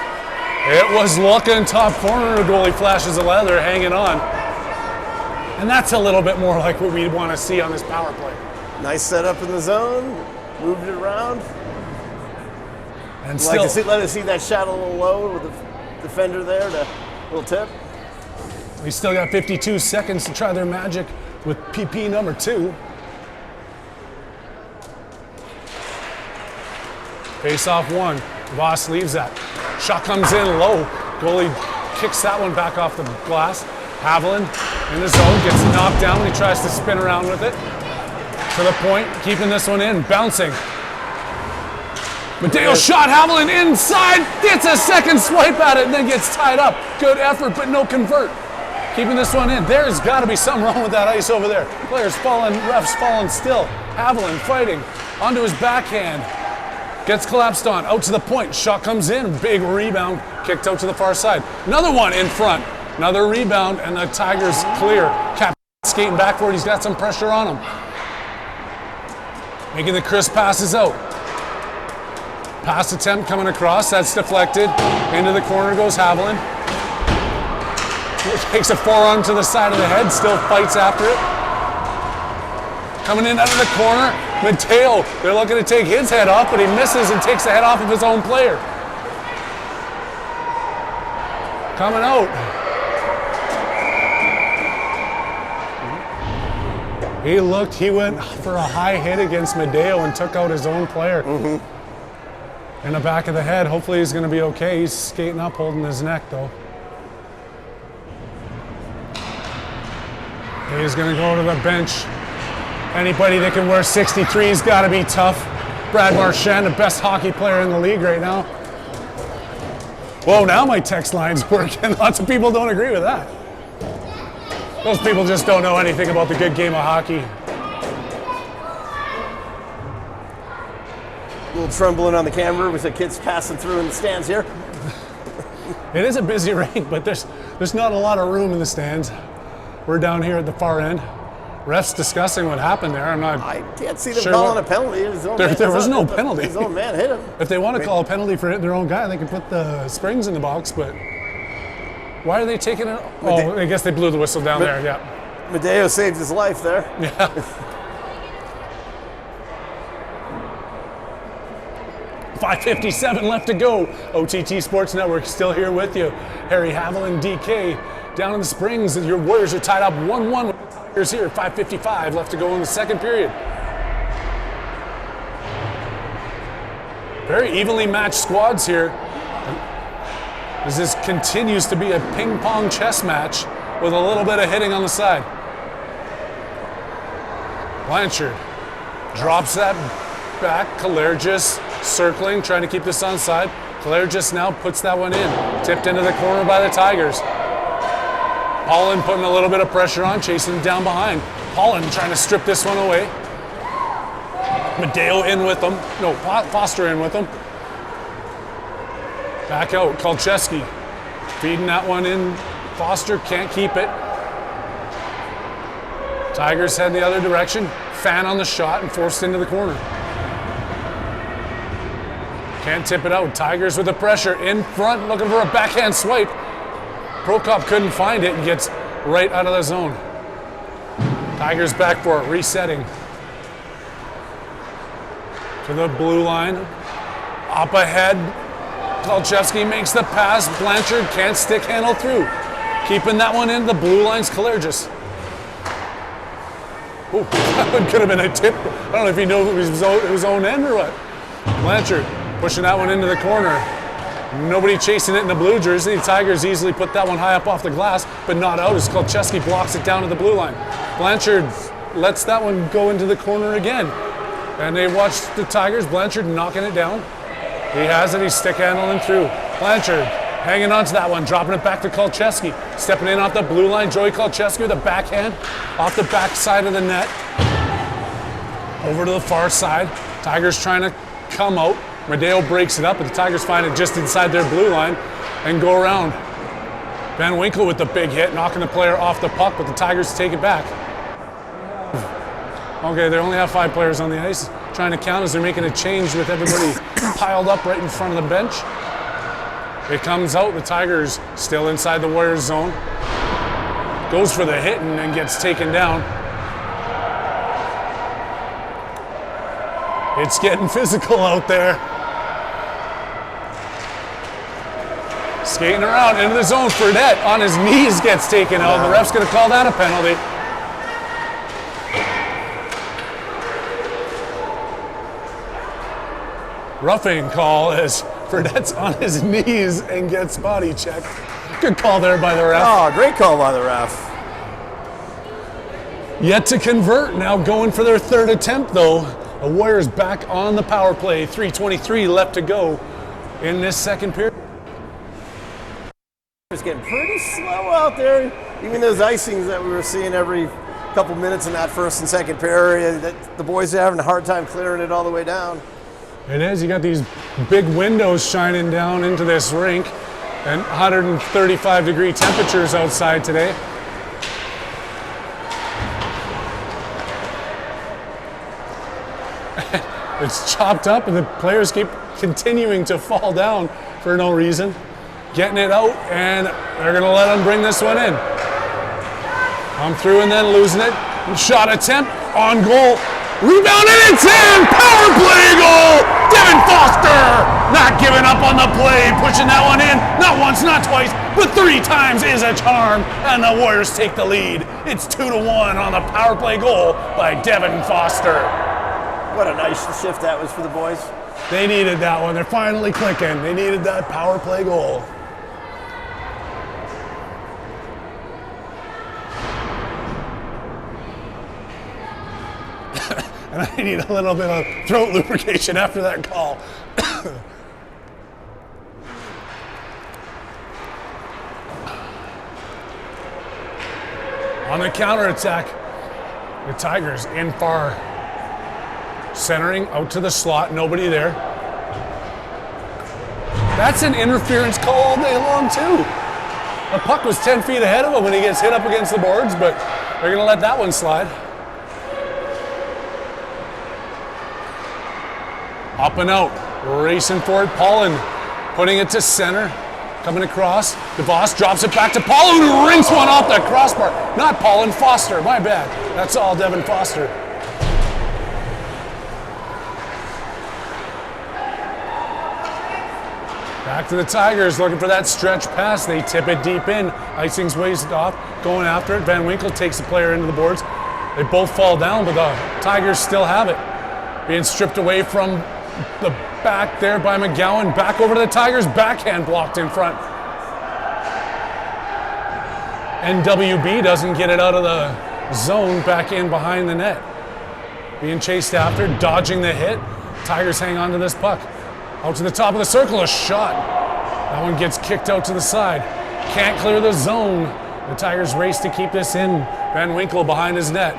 It was looking top corner. The goalie flashes a leather, hanging on. And that's a little bit more like what we'd want to see on this power play. Nice setup in the zone. Moved it around. And Like to see, let us see that shot a little low with the defender there. A little tip. We still got 52 seconds to try their magic with PP number 2. Face off 1. Voss leaves that. Shot comes in low. Goalie kicks that one back off the glass. Haviland in the zone, gets knocked down when he tries to spin around with it. To the point, keeping this one in, bouncing. Mateo shot, Haviland inside, gets a second swipe at it and then gets tied up. Good effort, but no convert. Keeping this one in. There's got to be something wrong with that ice over there. Players falling, refs falling still. Haviland fighting onto his backhand. Gets collapsed on, out to the point. Shot comes in, big rebound, kicked out to the far side. Another one in front. Another rebound, and the Tigers clear. Cap skating back for it. He's got some pressure on him. Making the crisp passes out. Pass attempt coming across. That's deflected. Into the corner goes Haviland. Takes a forearm to the side of the head. Still fights after it. Coming in out of the corner. Mateo, they're looking to take his head off, but he misses and takes the head off of his own player. Coming out. He went for a high hit against Madeo and took out his own player. In the back of the head. Hopefully he's going to be okay. He's skating up, holding his neck though. He's going to go to the bench. Anybody that can wear 63 has got to be tough. Brad Marchand, the best hockey player in the league right now. Whoa, now my text line's working. Lots of people don't agree with that. Those people just don't know anything about the good game of hockey. A little trembling on the camera with the kids passing through in the stands here. It is a busy rink, but there's not a lot of room in the stands. We're down here at the far end. Refs discussing what happened there. I can't see them sure calling a penalty. There was no penalty. His own man hit him. If they want to call a penalty for hitting their own guy, they can put the Springs in the box, but why are they taking it? Oh, I guess they blew the whistle down there, yeah. Madeo saved his life there. Yeah. 5:57 left to go. OTT Sports Network still here with you. Harry Haviland, DK, down in the Springs. Your Warriors are tied up 1-1 with the Tigers here. 5:55 left to go in the second period. Very evenly matched squads here. As this continues to be a ping-pong chess match with a little bit of hitting on the side. Blanchard drops that back. Kalergis circling, trying to keep this onside. Kalergis now puts that one in. Tipped into the corner by the Tigers. Holland putting a little bit of pressure on, chasing him down behind. Holland trying to strip this one away. Madeo in with them. No, Foster in with them. Back out, Kolcheski. Feeding that one in. Foster can't keep it. Tigers head the other direction. Fan on the shot and forced into the corner. Can't tip it out. Tigers with the pressure in front, looking for a backhand swipe. Prokop couldn't find it and gets right out of the zone. Tigers back for it, resetting. To the blue line. Up ahead. Kolchevsky makes the pass. Blanchard can't stick handle through. Keeping that one in. The blue line's Kalergis. Oh, that one could have been a tip. I don't know if he knew it was his own end or what. Blanchard pushing that one into the corner. Nobody chasing it in the blue jersey. The Tigers easily put that one high up off the glass, but not out as Kolcheski blocks it down to the blue line. Blanchard lets that one go into the corner again. And they watch the Tigers. Blanchard knocking it down. He has it. He's stick handling through. Blanchard hanging on to that one, dropping it back to Kolcheski. Stepping in off the blue line. Joey Kolcheski with a backhand off the back side of the net. Over to the far side. Tigers trying to come out. Madeo breaks it up, but the Tigers find it just inside their blue line and go around. Van Winkle with the big hit, knocking the player off the puck, but the Tigers take it back. Okay, they only have 5 players on the ice. Trying to count as they're making a change with everybody piled up right in front of the bench. It comes out, the Tigers still inside the Warriors zone. Goes for the hit and then gets taken down. It's getting physical out there. Skating around into the zone. Fredette on his knees gets taken out. The ref's going to call that a penalty. Roughing call as Fredette's on his knees and gets body checked. Good call there by the ref. Oh, great call by the ref. Yet to convert. Now going for their 3rd attempt, though. The Warriors back on the power play. 3:23 left to go in this second period. It's getting pretty slow out there. Even those icings that we were seeing every couple minutes in that first and second period, that the boys are having a hard time clearing it all the way down. It is. You got these big windows shining down into this rink and 135-degree temperatures outside today. It's chopped up and the players keep continuing to fall down for no reason. Getting it out, and they're going to let them bring this one in. Come through and then losing it. Shot attempt on goal. Rebound and it's in! Power play goal! Devin Foster not giving up on the play, pushing that one in. Not once, not twice, but 3 times is a charm, and the Warriors take the lead. It's 2-1 on the power play goal by Devin Foster. What a nice shift that was for the boys. They needed that one. They're finally clicking. They needed that power play goal. And I need a little bit of throat lubrication after that call. On the counterattack, the Tigers in far. Centering out to the slot, nobody there. That's an interference call all day long too. The puck was 10 feet ahead of him when he gets hit up against the boards, but they're gonna let that one slide. Up and out, racing for it. Paulin putting it to center, coming across. DeVos drops it back to Paulin, who rings one off the crossbar. Not Paulin, Foster, my bad. That's all Devin Foster. Back to the Tigers, looking for that stretch pass. They tip it deep in. Icing's waist off, going after it. Van Winkle takes the player into the boards. They both fall down, but the Tigers still have it. Being stripped away from the back there by McGowan. Back over to the Tigers, backhand blocked in front. NWB doesn't get it out of the zone, back in behind the net. Being chased after, dodging the hit. Tigers hang on to this puck. Out to the top of the circle, a shot. That one gets kicked out to the side. Can't clear the zone. The Tigers race to keep this in. Van Winkle behind his net.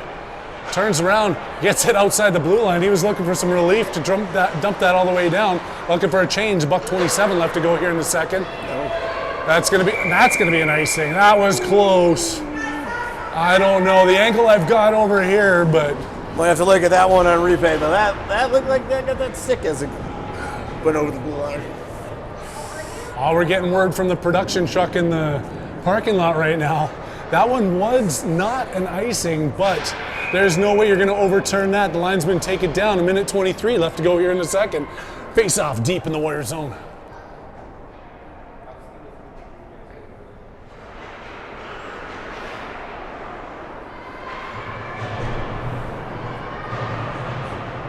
Turns around, gets it outside the blue line. He was looking for some relief to dump that all the way down. Looking for a change. $1:27 left to go here in the second. That's gonna be an icing. That was close. I don't know the angle I've got over here, but Might have to look at that one on replay. But that looked like that got that stick as it went over the blue line. oh, we're getting word from the production truck in the parking lot right now. That one was not an icing, but there's no way you're going to overturn that. The linesman take it down. 1:23 left to go here in the second. Face off deep in the Warrior zone.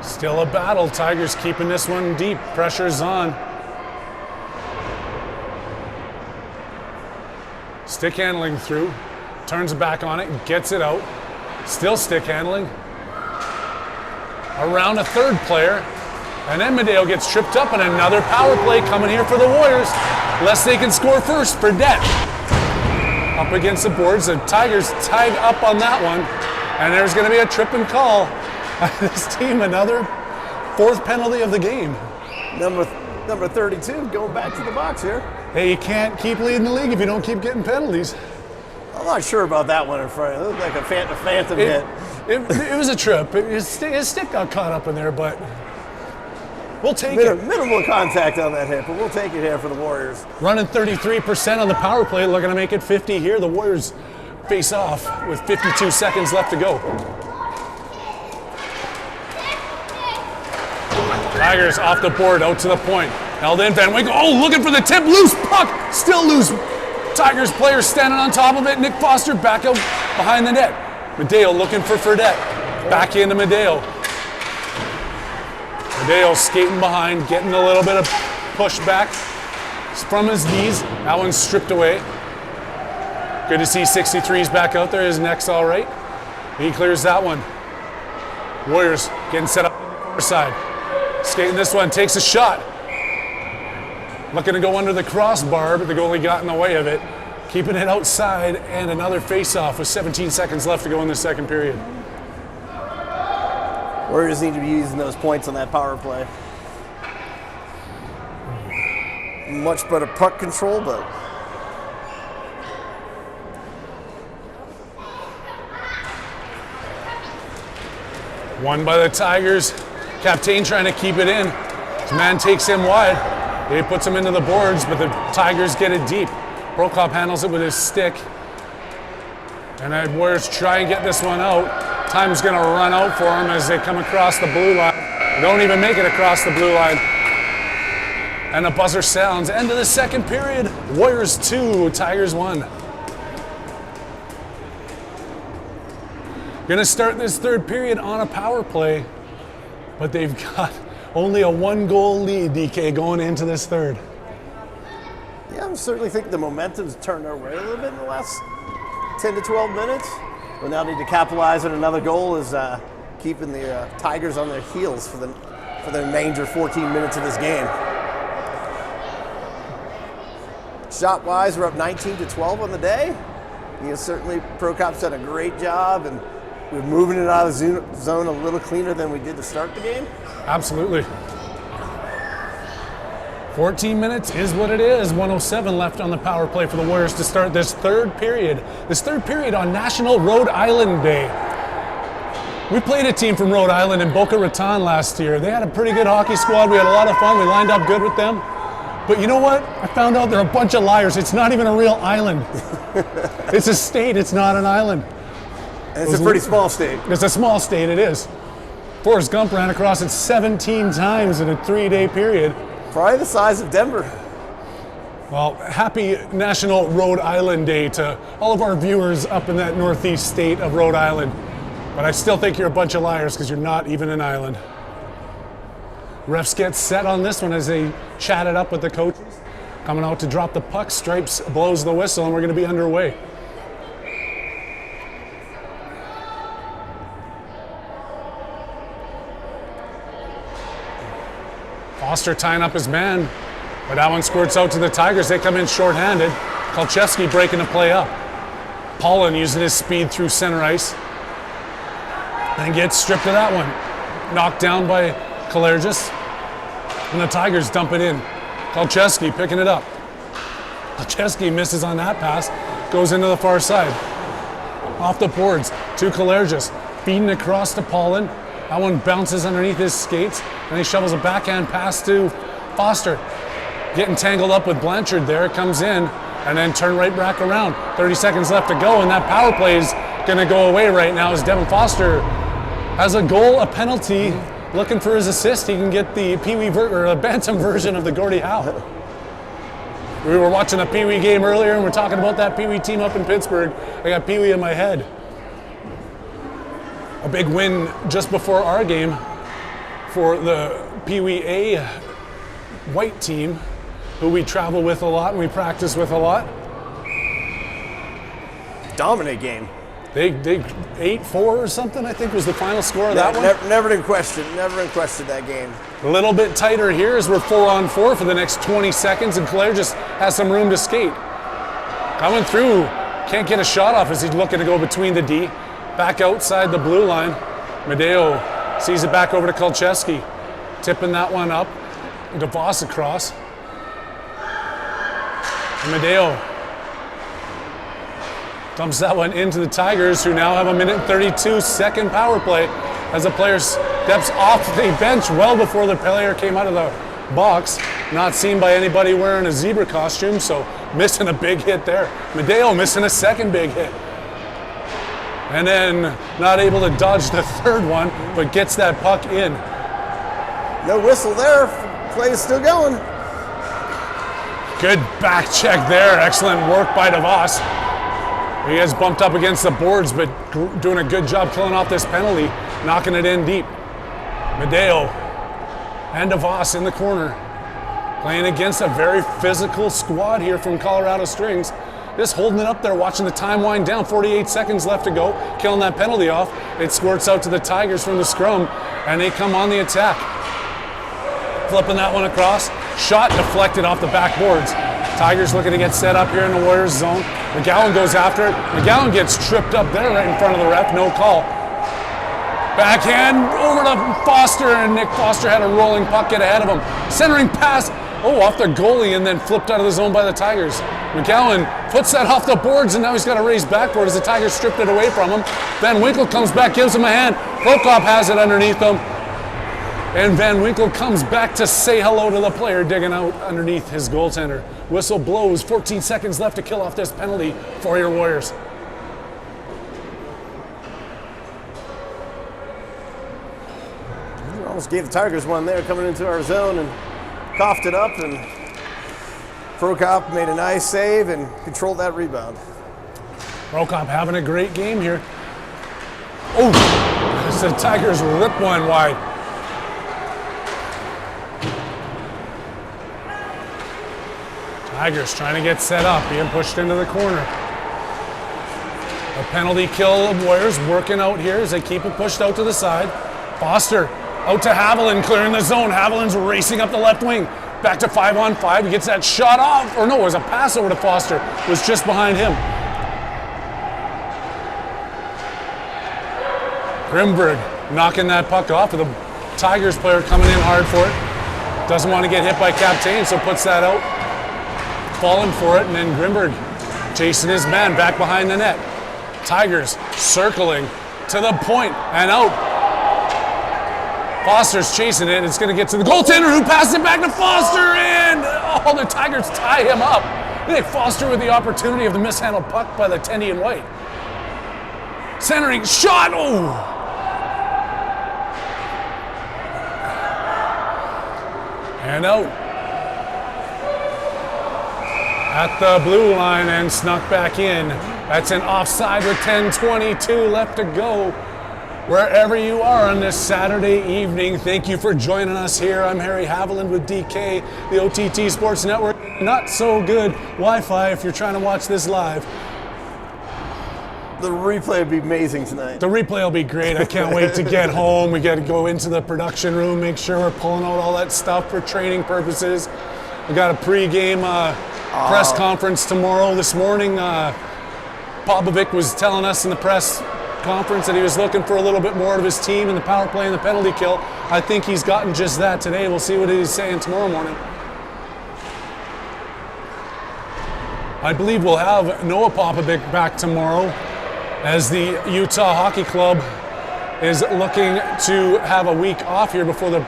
Still a battle. Tigers keeping this one deep. Pressure's on. Stick handling through. Turns back on it, gets it out. Still stick handling. around a third player. And then Medeo gets tripped up, and another power play coming here for the Warriors. Unless they can score first. Fredette up against the boards. The Tigers tied up on that one. And there's going to be a trip and call by this team. Another fourth penalty of the game. Number 32 going back to the box here. Hey, you can't keep leading the league if you don't keep getting penalties. I'm not sure about that one in front. It looked like a phantom hit. It was a trip. His stick got caught up in there, but we'll take it. Minimal contact on that hit, but we'll take it here for the Warriors. Running 33% on the power play, looking to make it 50 here. The Warriors face off with 52 seconds left to go. Tigers off the board, out to the point. Held in, Van Winkle. Oh, looking for the tip. Loose puck. Still loose. Tigers players standing on top of it. Nick Foster back out behind the net. Medeo looking for Fredette. Back into Medeo. Medeo skating behind, getting a little bit of pushback from his knees. That one's stripped away. Good to see 63's back out there. His neck's all right. He clears that one. Warriors getting set up on the far side. Skating this one, takes a shot. Looking to go under the crossbar, but the goalie got in the way of it. Keeping it outside, and another face-off with 17 seconds left to go in the second period. Warriors need to be using those points on that power play. Much better puck control, but Won by the Tigers. Captain trying to keep it in. His man takes him wide. He puts him into the boards, but the Tigers get it deep. Prokop handles it with his stick. And the Warriors try and get this one out. Time's going to run out for them as they come across the blue line. Don't even make it across the blue line. And the buzzer sounds. End of the second period. Warriors 2, Tigers 1. Going to start this third period on a power play, but they've got only a 1-goal lead, DK, going into this third. yeah, I certainly think the momentum's turned our way a little bit in the last 10 to 12 minutes. We now need to capitalize on another goal is keeping the Tigers on their heels for the remainder 14 minutes of this game. Shot-wise, we're up 19 to 12 on the day. Certainly Prokop's done a great job, and we're moving it out of the zone a little cleaner than we did to start the game. Absolutely. 14 minutes is what it is. 107 left on the power play for the Warriors to start this third period. This third period on National Rhode Island Day. We played a team from Rhode Island in Boca Raton last year. They had a pretty good hockey squad. We had a lot of fun. We lined up good with them. But you know what? I found out they're a bunch of liars. It's not even a real island. It's a state. It's not an island. And it's a pretty small state. It's a small state, it is. Forrest Gump ran across it 17 times in a 3-day period. Probably the size of Denver. Well, happy National Rhode Island Day to all of our viewers up in that northeast state of Rhode Island. But I still think you're a bunch of liars because you're not even an island. Refs get set on this one as they chat it up with the coaches. Coming out to drop the puck, Stripes blows the whistle, and we're going to be underway. Foster tying up his man, but that one squirts out to the Tigers. They come in shorthanded. Kolchevsky breaking the play up. Paulin using his speed through center ice. And gets stripped of that one. Knocked down by Kalergis. And the Tigers dump it in. Kolchevsky picking it up. Kolchevsky misses on that pass. Goes into the far side. Off the boards to Kalergis. Feeding across to Paulin. That one bounces underneath his skates. And he shovels a backhand pass to Foster. Getting tangled up with Blanchard there. Comes in. And then turn right back around. 30 seconds left to go. And that power play is going to go away right now as Devin Foster has a goal, a penalty. Looking for his assist. He can get the Bantam version of the Gordie Howe. We were watching a Pee Wee game earlier and we're talking about that Pee Wee team up in Pittsburgh. I got Pee Wee in my head. A big win just before our game for the Pee Wee A white team, who we travel with a lot and we practice with a lot. Dominant game. They 8-4 or something, I think was the final score of that one. Never in question that game. A little bit tighter here as we're 4-on-4 for the next 20 seconds, and Claire just has some room to skate. Coming through, can't get a shot off as he's looking to go between the D. Back outside the blue line. Medeo sees it back over to Kolcheski. Tipping that one up. DeVos across. And Medeo dumps that one into the Tigers, who now have a 1:32 power play as the player steps off the bench well before the player came out of the box. Not seen by anybody wearing a zebra costume, so missing a big hit there. Medeo missing a second big hit. And then not able to dodge the third one, but gets that puck in. No whistle there. Play is still going. Good back check there. Excellent work by DeVos. He has bumped up against the boards, but doing a good job killing off this penalty, knocking it in deep. Medeo and DeVos in the corner, playing against a very physical squad here from Colorado Springs. Just holding it up there, watching the time wind down. 48 seconds left to go, killing that penalty off. It squirts out to the Tigers from the scrum, and they come on the attack. Flipping that one across. Shot deflected off the backboards. Tigers looking to get set up here in the Warriors zone. McGowan goes after it. McGowan gets tripped up there right in front of the ref. No call. Backhand over to Foster, and Nick Foster had a rolling puck get ahead of him. Centering pass. Off the goalie, and then flipped out of the zone by the Tigers. McGowan puts that off the boards, and now he's got to raise backboard as the Tigers stripped it away from him. Van Winkle comes back, gives him a hand. Prokop has it underneath him. And Van Winkle comes back to say hello to the player digging out underneath his goaltender. Whistle blows, 14 seconds left to kill off this penalty for your Warriors. We almost gave the Tigers one there coming into our zone and coughed it up, and Prokop made a nice save and controlled that rebound. Prokop having a great game here. As the Tigers rip one wide. Tigers trying to get set up, being pushed into the corner. A penalty kill of Warriors working out here as they keep it pushed out to the side. Foster out to Haviland, clearing the zone. Haviland's racing up the left wing. Back to 5-on-5. He gets that shot off. Or no, it was a pass over to Foster. It was just behind him. Grimberg knocking that puck off with the Tigers player coming in hard for it. Doesn't want to get hit by Captain, so puts that out. Falling for it, and then Grimberg chasing his man back behind the net. Tigers circling to the point and out. Foster's chasing it. It's going to get to the goaltender, who passes it back to Foster, and the Tigers tie him up. Nick Foster with the opportunity of the mishandled puck by the Tendy and White. Centering shot. And out. At the blue line and snuck back in. That's an offside with 10:22 left to go. Wherever you are on this Saturday evening, thank you for joining us here. I'm Harry Haviland with DK, the OTT Sports Network. Not so good Wi-Fi if you're trying to watch this live. The replay would be amazing tonight. The replay will be great. I can't wait to get home. We got to go into the production room, make sure we're pulling out all that stuff for training purposes. We got a pre-game press conference tomorrow. This morning, Popovic was telling us in the press conference that he was looking for a little bit more of his team in the power play and the penalty kill. I think he's gotten just that today. We'll see what he's saying tomorrow morning. I believe we'll have Noah Popovic back tomorrow, as the Utah Hockey Club is looking to have a week off here before the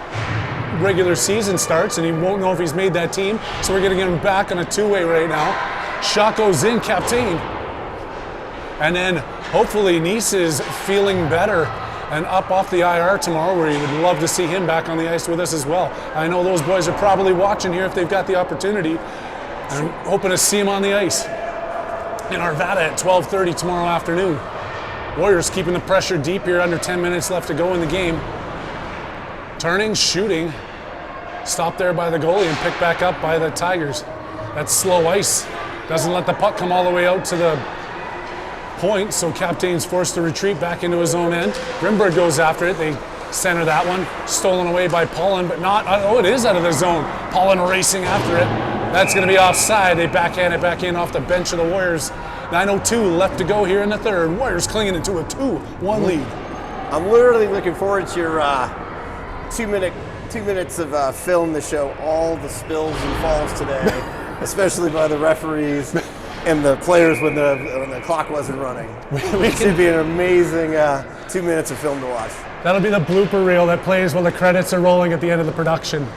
regular season starts, and he won't know if he's made that team, so we're going to get him back on a two-way right now. Shaco's in, Captain. And then hopefully Nice is feeling better and up off the IR tomorrow, where you would love to see him back on the ice with us as well. I know those boys are probably watching here if they've got the opportunity, and hoping to see him on the ice in Arvada at 12:30 tomorrow afternoon. Warriors keeping the pressure deep here, under 10 minutes left to go in the game. Turning, shooting, stopped there by the goalie and picked back up by the Tigers. That's slow ice. Doesn't let the puck come all the way out to the point, so Captain's forced to retreat back into his own end. Grimberg goes after it. They center that one. Stolen away by Pollen, but not. Oh, it is out of the zone. Pollen racing after it. That's going to be offside. They backhand it back in off the bench of the Warriors. 9:02 left to go here in the third. Warriors clinging into a 2-1 lead. I'm literally looking forward to your 2 minutes of film to show all the spills and falls today, especially by the referees and the players when the clock wasn't running. It should be an amazing 2 minutes of film to watch. That'll be the blooper reel that plays while the credits are rolling at the end of the production.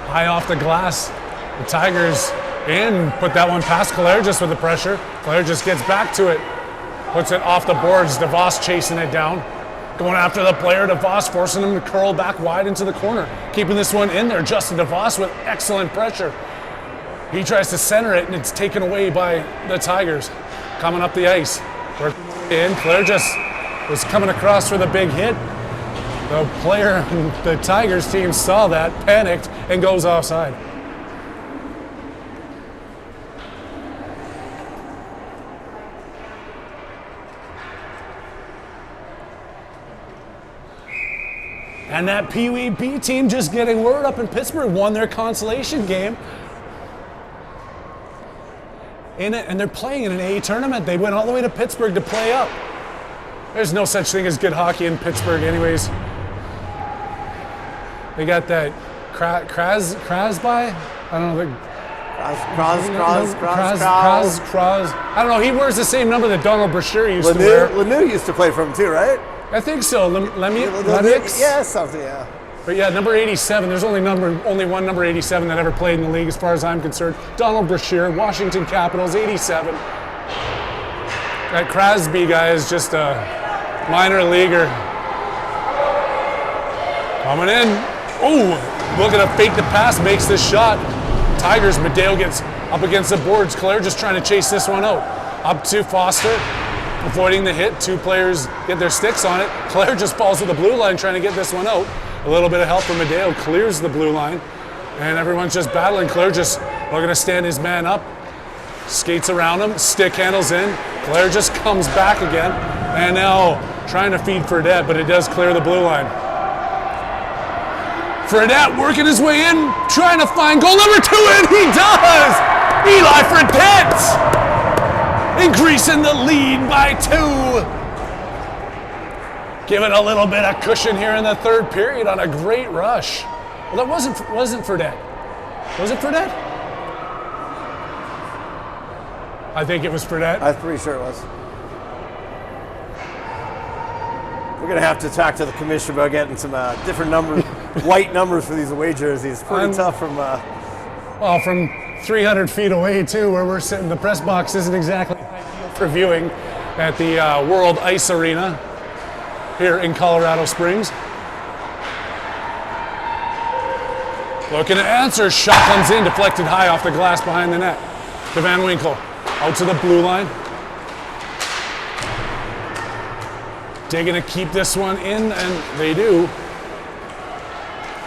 High off the glass, the Tigers in, put that one past Klergis with the pressure. Klergis gets back to it, puts it off the boards. DeVos chasing it down, going after the player. DeVos forcing him to curl back wide into the corner, keeping this one in there. Justin DeVos with excellent pressure. He tries to center it, and it's taken away by the Tigers. Coming up the ice, we're in. Klergis was coming across for the big hit. The player, the Tigers team saw that, panicked, and goes offside. And that Pee Wee B team just getting word up in Pittsburgh won their consolation game in it, and they're playing in an A tournament. They went all the way to Pittsburgh to play up. There's no such thing as good hockey in Pittsburgh anyways. They got that Krasby? I don't know. Kras. I don't know. He wears the same number that Donald Brashear used to wear. Lemieux used to play for him too, right? I think so. Lemieux? Yeah, something, yeah. But yeah, number 87. There's only one number 87 that ever played in the league, as far as I'm concerned. Donald Brashear, Washington Capitals, 87. That Krasby guy is just a minor leaguer. Coming in. Oh, looking to fake the pass, makes this shot. Tigers, Madeo gets up against the boards. Claire just trying to chase this one out. Up to Foster, avoiding the hit. Two players get their sticks on it. Claire just falls to the blue line trying to get this one out. A little bit of help from Madeo, clears the blue line. And everyone's just battling. Claire just looking to stand his man up. Skates around him, stick handles in. Claire just comes back again. And now trying to feed Fredette, but it does clear the blue line. Fredette working his way in, trying to find goal number 2, and he does! Eli Fredette increasing the lead by 2. Giving a little bit of cushion here in the third period on a great rush. Well, that wasn't Fredette. Was it Fredette? I think it was Fredette. I'm pretty sure it was. We're going to have to talk to the commissioner about getting some different numbers, white numbers for these away jerseys. Pretty tough from... Well, from 300 feet away, too, where we're sitting. The press box isn't exactly ideal for viewing at the World Ice Arena here in Colorado Springs. Looking to answer. Shot comes in, deflected high off the glass behind the net. To Van Winkle. Out to the blue line. They're going to keep this one in, and they do.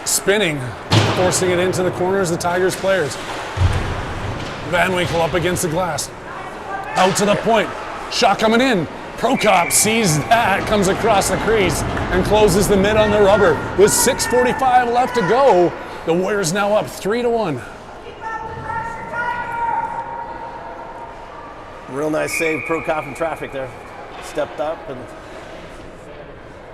Spinning, forcing it into the corners, the Tigers players. Van Winkle up against the glass. Out to the point. Shot coming in. Prokop sees that, comes across the crease, and closes the mid on the rubber. With 6:45 left to go, the Warriors now up 3-1. Real nice save, Prokop in traffic there. Stepped up and...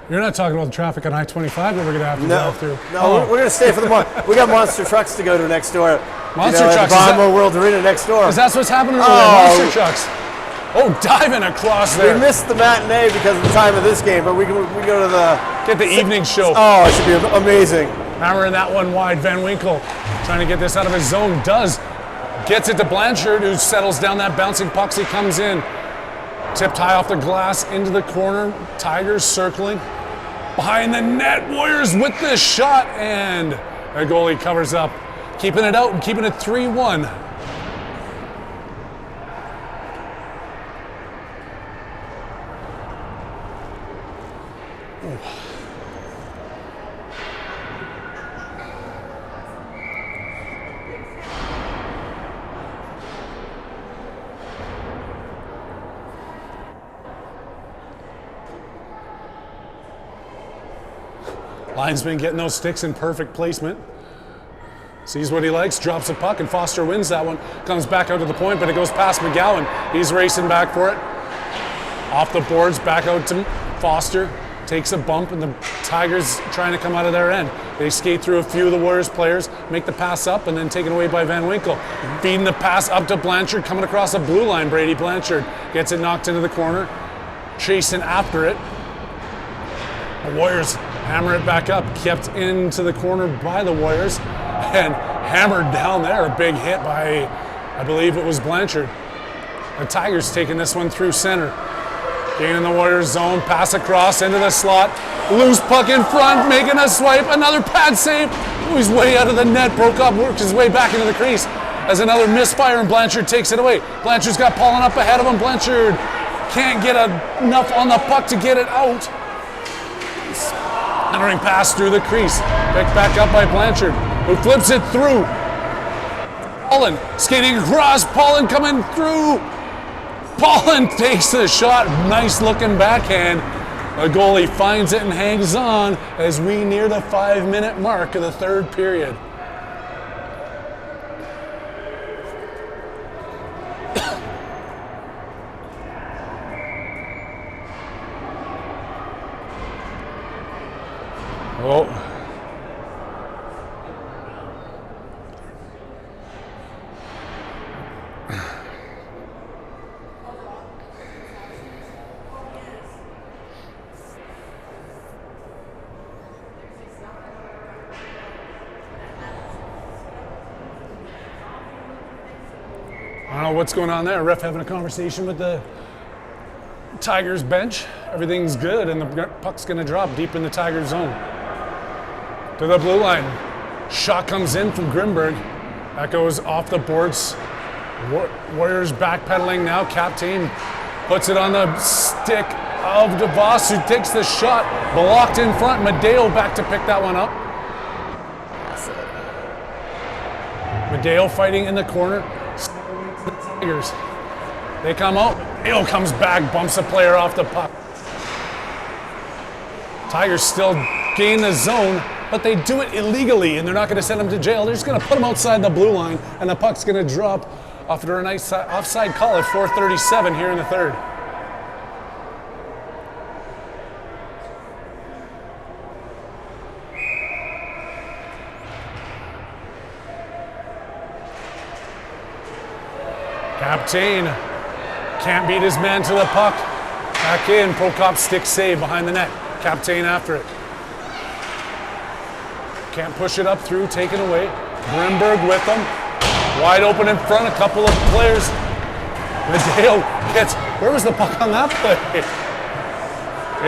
You're not talking about the traffic on I-25 that we're going to have to drive through. No, we're going to stay for the month. We got monster trucks to go to next door. Monster trucks? Bahama World Arena next door. Is that what's happening over there? Monster trucks. Oh, diving across there. We missed the matinee because of the time of this game, but we go to the... Get the evening show. Oh, it should be amazing. Hammering that one wide. Van Winkle trying to get this out of his zone. Gets it to Blanchard, who settles down that bouncing puck. He comes in. Tipped high off the glass into the corner. Tigers circling. Behind the net, Warriors with the shot, and the goalie covers up, keeping it out and keeping it 3-1. Linesman getting those sticks in perfect placement. Sees what he likes, drops a puck, and Foster wins that one. Comes back out to the point, but it goes past McGowan. He's racing back for it. Off the boards, back out to Foster. Takes a bump, and the Tigers trying to come out of their end. They skate through a few of the Warriors players, make the pass up, and then taken away by Van Winkle. Feeding the pass up to Blanchard, coming across the blue line. Brady Blanchard gets it knocked into the corner. Chasing after it. The Warriors hammer it back up, kept into the corner by the Warriors, and hammered down there. A big hit by, I believe it was Blanchard. The Tigers taking this one through center. Gaining the Warriors zone, pass across into the slot. Loose puck in front, making a swipe. Another pad save. Ooh, he's way out of the net, broke up, worked his way back into the crease. As another misfire, and Blanchard takes it away. Blanchard's got Paulin up ahead of him. Blanchard can't get enough on the puck to get it out. Entering pass through the crease. Picked back up by Blanchard, who flips it through. Paulin skating across. Paulin coming through. Paulin takes the shot. Nice looking backhand. The goalie finds it and hangs on as we near the 5-minute mark of the third period. Oh. I don't know what's going on there. Ref having a conversation with the Tigers bench. Everything's good, and the puck's going to drop deep in the Tigers zone. To the blue line. Shot comes in from Grimberg. That goes off the boards. Warriors backpedaling now. Captain puts it on the stick of DeVos, who takes the shot. Blocked in front. Madeo back to pick that one up. Madeo fighting in the corner. Tigers. They come out. Madeo comes back, bumps a player off the puck. Tigers still gain the zone, but they do it illegally, and they're not going to send them to jail. They're just going to put them outside the blue line, and the puck's going to drop after a nice offside call at 4:37 here in the third. Captain can't beat his man to the puck. Back in, Prokop stick save behind the net. Captain after it. Can't push it up through, taken away. Grimberg with them. Wide open in front, a couple of players. Madeo gets, where was the puck on that play?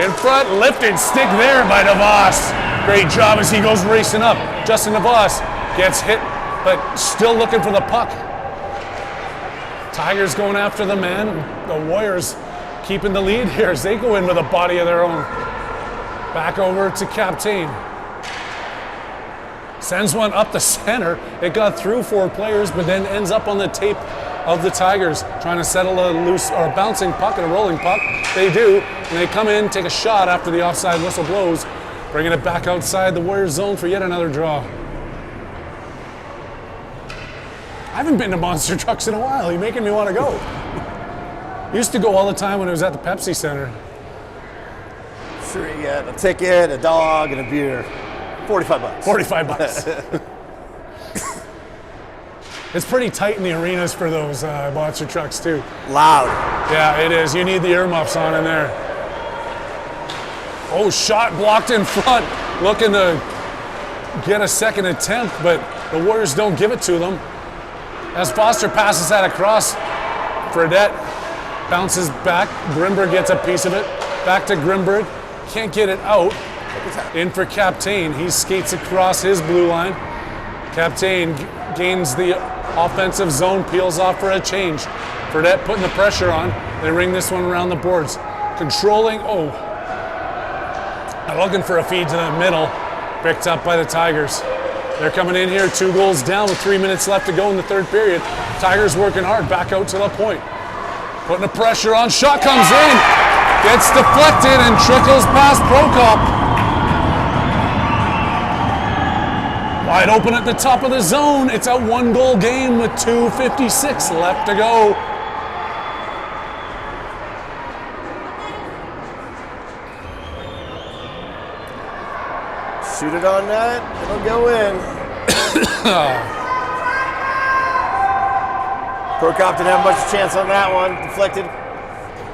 In front, lifted stick there by DeVos. Great job as he goes racing up. Justin DeVos gets hit, but still looking for the puck. Tigers going after the man. The Warriors keeping the lead here as they go in with a body of their own. Back over to Captain. Sends one up the center. It got through 4 players, but then ends up on the tape of the Tigers, trying to settle a loose or a bouncing puck and a rolling puck. They do, and they come in, take a shot after the offside whistle blows, bringing it back outside the Warriors zone for yet another draw. I haven't been to Monster Trucks in a while. You're making me want to go. Used to go all the time when it was at the Pepsi Center. Sure, you get a ticket, a dog, and a beer. $45. $45. It's pretty tight in the arenas for those Monster Trucks too. Loud. Yeah, it is. You need the earmuffs on in there. Oh, shot blocked in front. Looking to get a second attempt, but the Warriors don't give it to them. As Foster passes that across, Fredette bounces back. Grimberg gets a piece of it. Back to Grimberg. Can't get it out. In for Captain. He skates across his blue line. Captain gains the offensive zone, peels off for a change. Fredette putting the pressure on. They ring this one around the boards. Controlling, looking for a feed to the middle. Picked up by the Tigers. They're coming in here, 2 goals down with 3 minutes left to go in the third period. Tigers working hard, back out to the point. Putting the pressure on, shot comes in. Gets deflected and trickles past Prokop. Wide open at the top of the zone. It's a 1-goal game with 2:56 left to go. Shoot it on net. It'll go in. Prokop didn't have much chance on that one. Deflected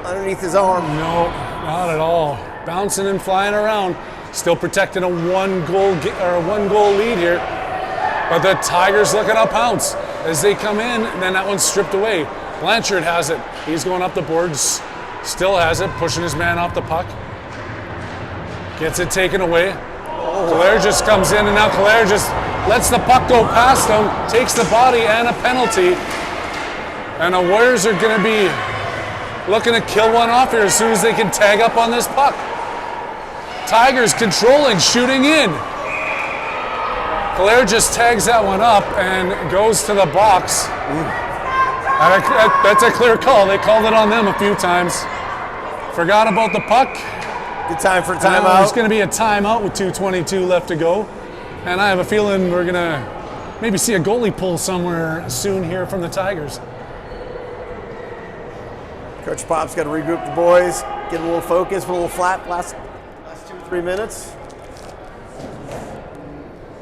underneath his arm. No, not at all. Bouncing and flying around. Still protecting a 1-goal lead here. But the Tigers looking to pounce as they come in, and then that one's stripped away. Blanchard has it. He's going up the boards. Still has it, pushing his man off the puck. Gets it taken away. Claire just comes in, and now Claire just lets the puck go past him, takes the body and a penalty. And the Warriors are going to be looking to kill one off here as soon as they can tag up on this puck. Tigers controlling, shooting in. Claire just tags that one up and goes to the box. That's a clear call. They called it on them a few times. Forgot about the puck. Good time for a timeout. There's going to be a timeout with 2:22 left to go. And I have a feeling we're going to maybe see a goalie pull somewhere soon here from the Tigers. Coach Pop's got to regroup the boys, get a little focus, a little flat last 2-3 minutes.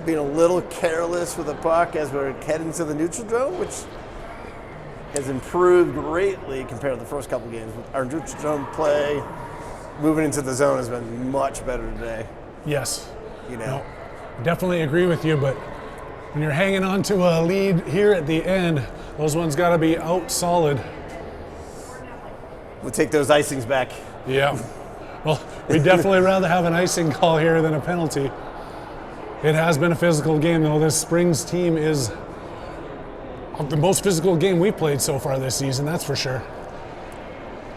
Being a little careless with the puck as we're heading to the neutral zone, which has improved greatly compared to the first couple games. Our neutral zone play, moving into the zone, has been much better today. Yes. You know. No, definitely agree with you, but when you're hanging on to a lead here at the end, those ones got to be out solid. We'll take those icings back. Yeah. Well, we'd definitely rather have an icing call here than a penalty. It has been a physical game, though. This Springs team is the most physical game we've played so far this season, that's for sure.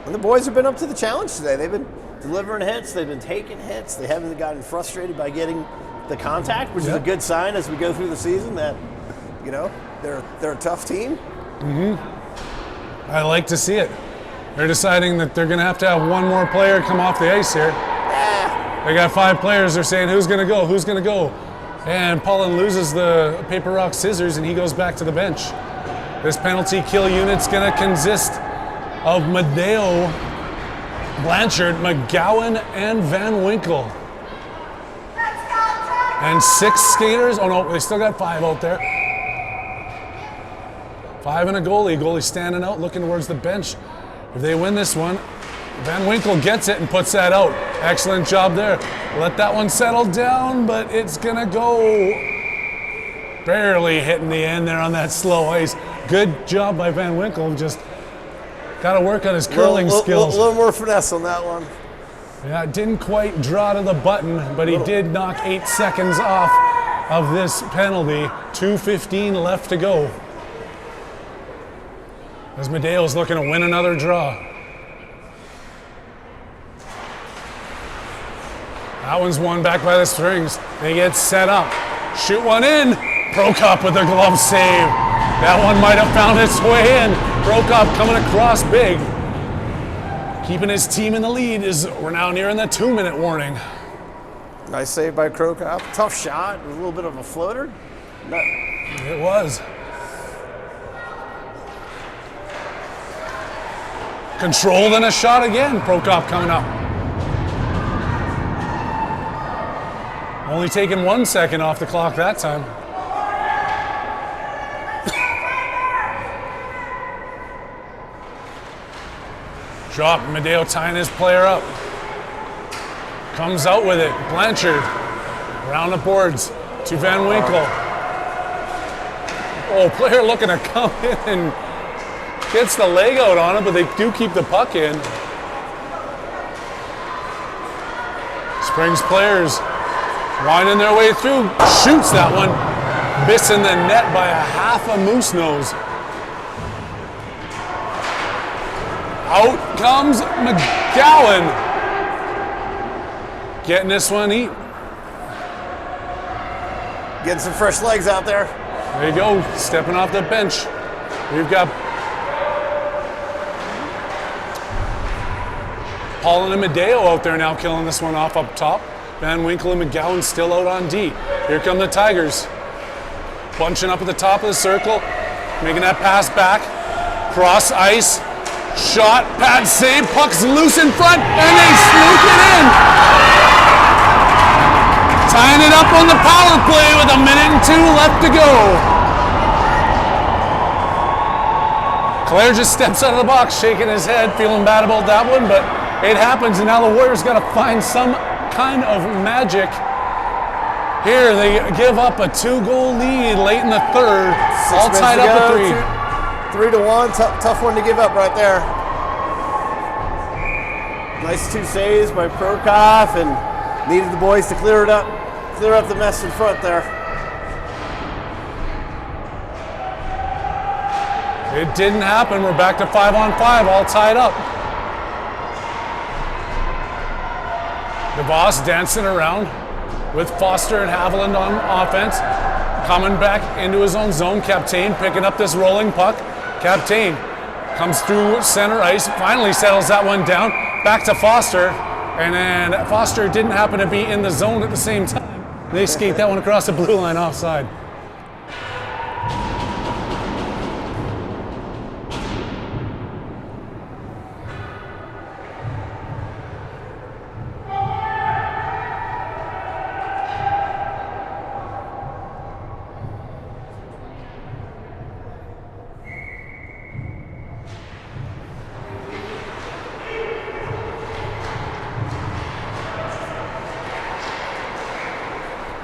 And the boys have been up to the challenge today. They've been delivering hits. They've been taking hits. They haven't gotten frustrated by getting the contact, which is a good sign as we go through the season that, you know, they're a tough team. I like to see it. They're deciding that they're going to have one more player come off the ice here. They got 5 players. They're saying, who's going to go? Who's going to go? And Paulin loses the paper, rock, scissors, and he goes back to the bench. This penalty kill unit's going to consist of Medeo, Blanchard, McGowan, and Van Winkle. And 6 skaters. Oh, no, they still got 5 out there. 5 and a goalie. Goalie standing out, looking towards the bench. If they win this one, Van Winkle gets it and puts that out. Excellent job there. Let that one settle down, but it's gonna go barely hitting the end there on that slow ice. Good job by Van Winkle. Just got to work on his curling skills. A little more finesse on that one. Yeah, it didn't quite draw to the button, but he did knock 8 seconds off of this penalty. 2:15 left to go. As Medeo's looking to win another draw. That one's won back by the Strings. They get set up. Shoot one in. Prokop with the glove save. That one might have found its way in. Prokop coming across big. Keeping his team in the lead as we're now nearing the 2-minute warning. Nice save by Prokop. Tough shot. It was a little bit of a floater. It was. Controlled and a shot again. Prokop coming up. Only taking 1 second off the clock that time. Drop. Medeo tying his player up. Comes out with it. Blanchard around the boards to Van Winkle. Oh, player looking to come in and gets the leg out on it, but they do keep the puck in. Springs players winding their way through. Shoots that one. Missing the net by a half a moose nose. Out comes McGowan. Getting this one eat. Getting some fresh legs out there. There you go, stepping off the bench. We've got Paulin and Medeo out there now killing this one off up top. Van Winkle and McGowan still out on D. Here come the Tigers. bunching up at the top of the circle, making that pass back, cross ice, shot, pad save, puck's loose in front, and they sneak it in. Tying it up on the power play with 1 minute and 2 left to go. Claire just steps out of the box, shaking his head, feeling bad about that one, but it happens, and now the Warriors got to find some kind of magic. Here, they give up a 2-goal lead late in the third, all tied up at 3. 3-1, tough one to give up right there. Nice 2 saves by Prokop, and needed the boys to clear up the mess in front there. It didn't happen. We're back to 5-on-5, all tied up. DeVos dancing around with Foster and Haviland on offense. Coming back into his own zone. Captain picking up this rolling puck. Captain comes through center ice, finally settles that one down. Back to Foster, and then Foster didn't happen to be in the zone at the same time. They skate that one across the blue line offside.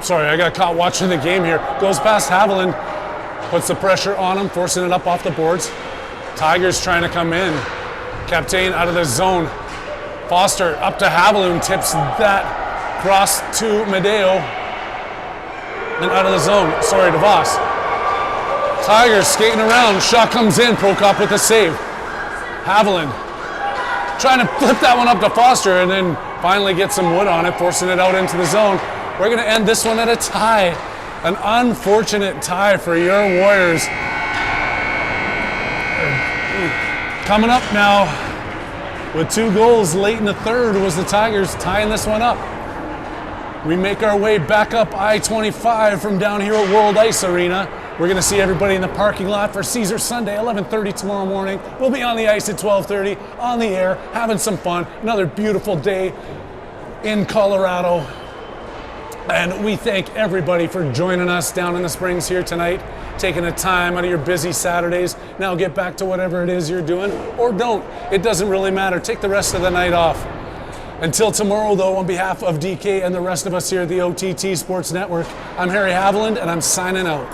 Sorry, I got caught watching the game here. Goes past Haviland, puts the pressure on him, forcing it up off the boards. Tigers trying to come in. Captain out of the zone. Foster up to Haviland, tips that cross to Medeo. And out of the zone, sorry, DeVos. Tigers skating around, shot comes in, Prokop with the save. Haviland trying to flip that one up to Foster, and then finally get some wood on it, forcing it out into the zone. We're going to end this one at a tie. An unfortunate tie for your Warriors. Coming up now with 2 goals late in the third was the Tigers tying this one up. We make our way back up I-25 from down here at World Ice Arena. We're going to see everybody in the parking lot for Caesar Sunday, 11:30 tomorrow morning. We'll be on the ice at 12:30, on the air, having some fun. Another beautiful day in Colorado. And we thank everybody for joining us down in the Springs here tonight, taking the time out of your busy Saturdays. Now get back to whatever it is you're doing, or don't. It doesn't really matter. Take the rest of the night off. Until tomorrow, though, on behalf of DK and the rest of us here at the OTT Sports Network, I'm Harry Haviland, and I'm signing out.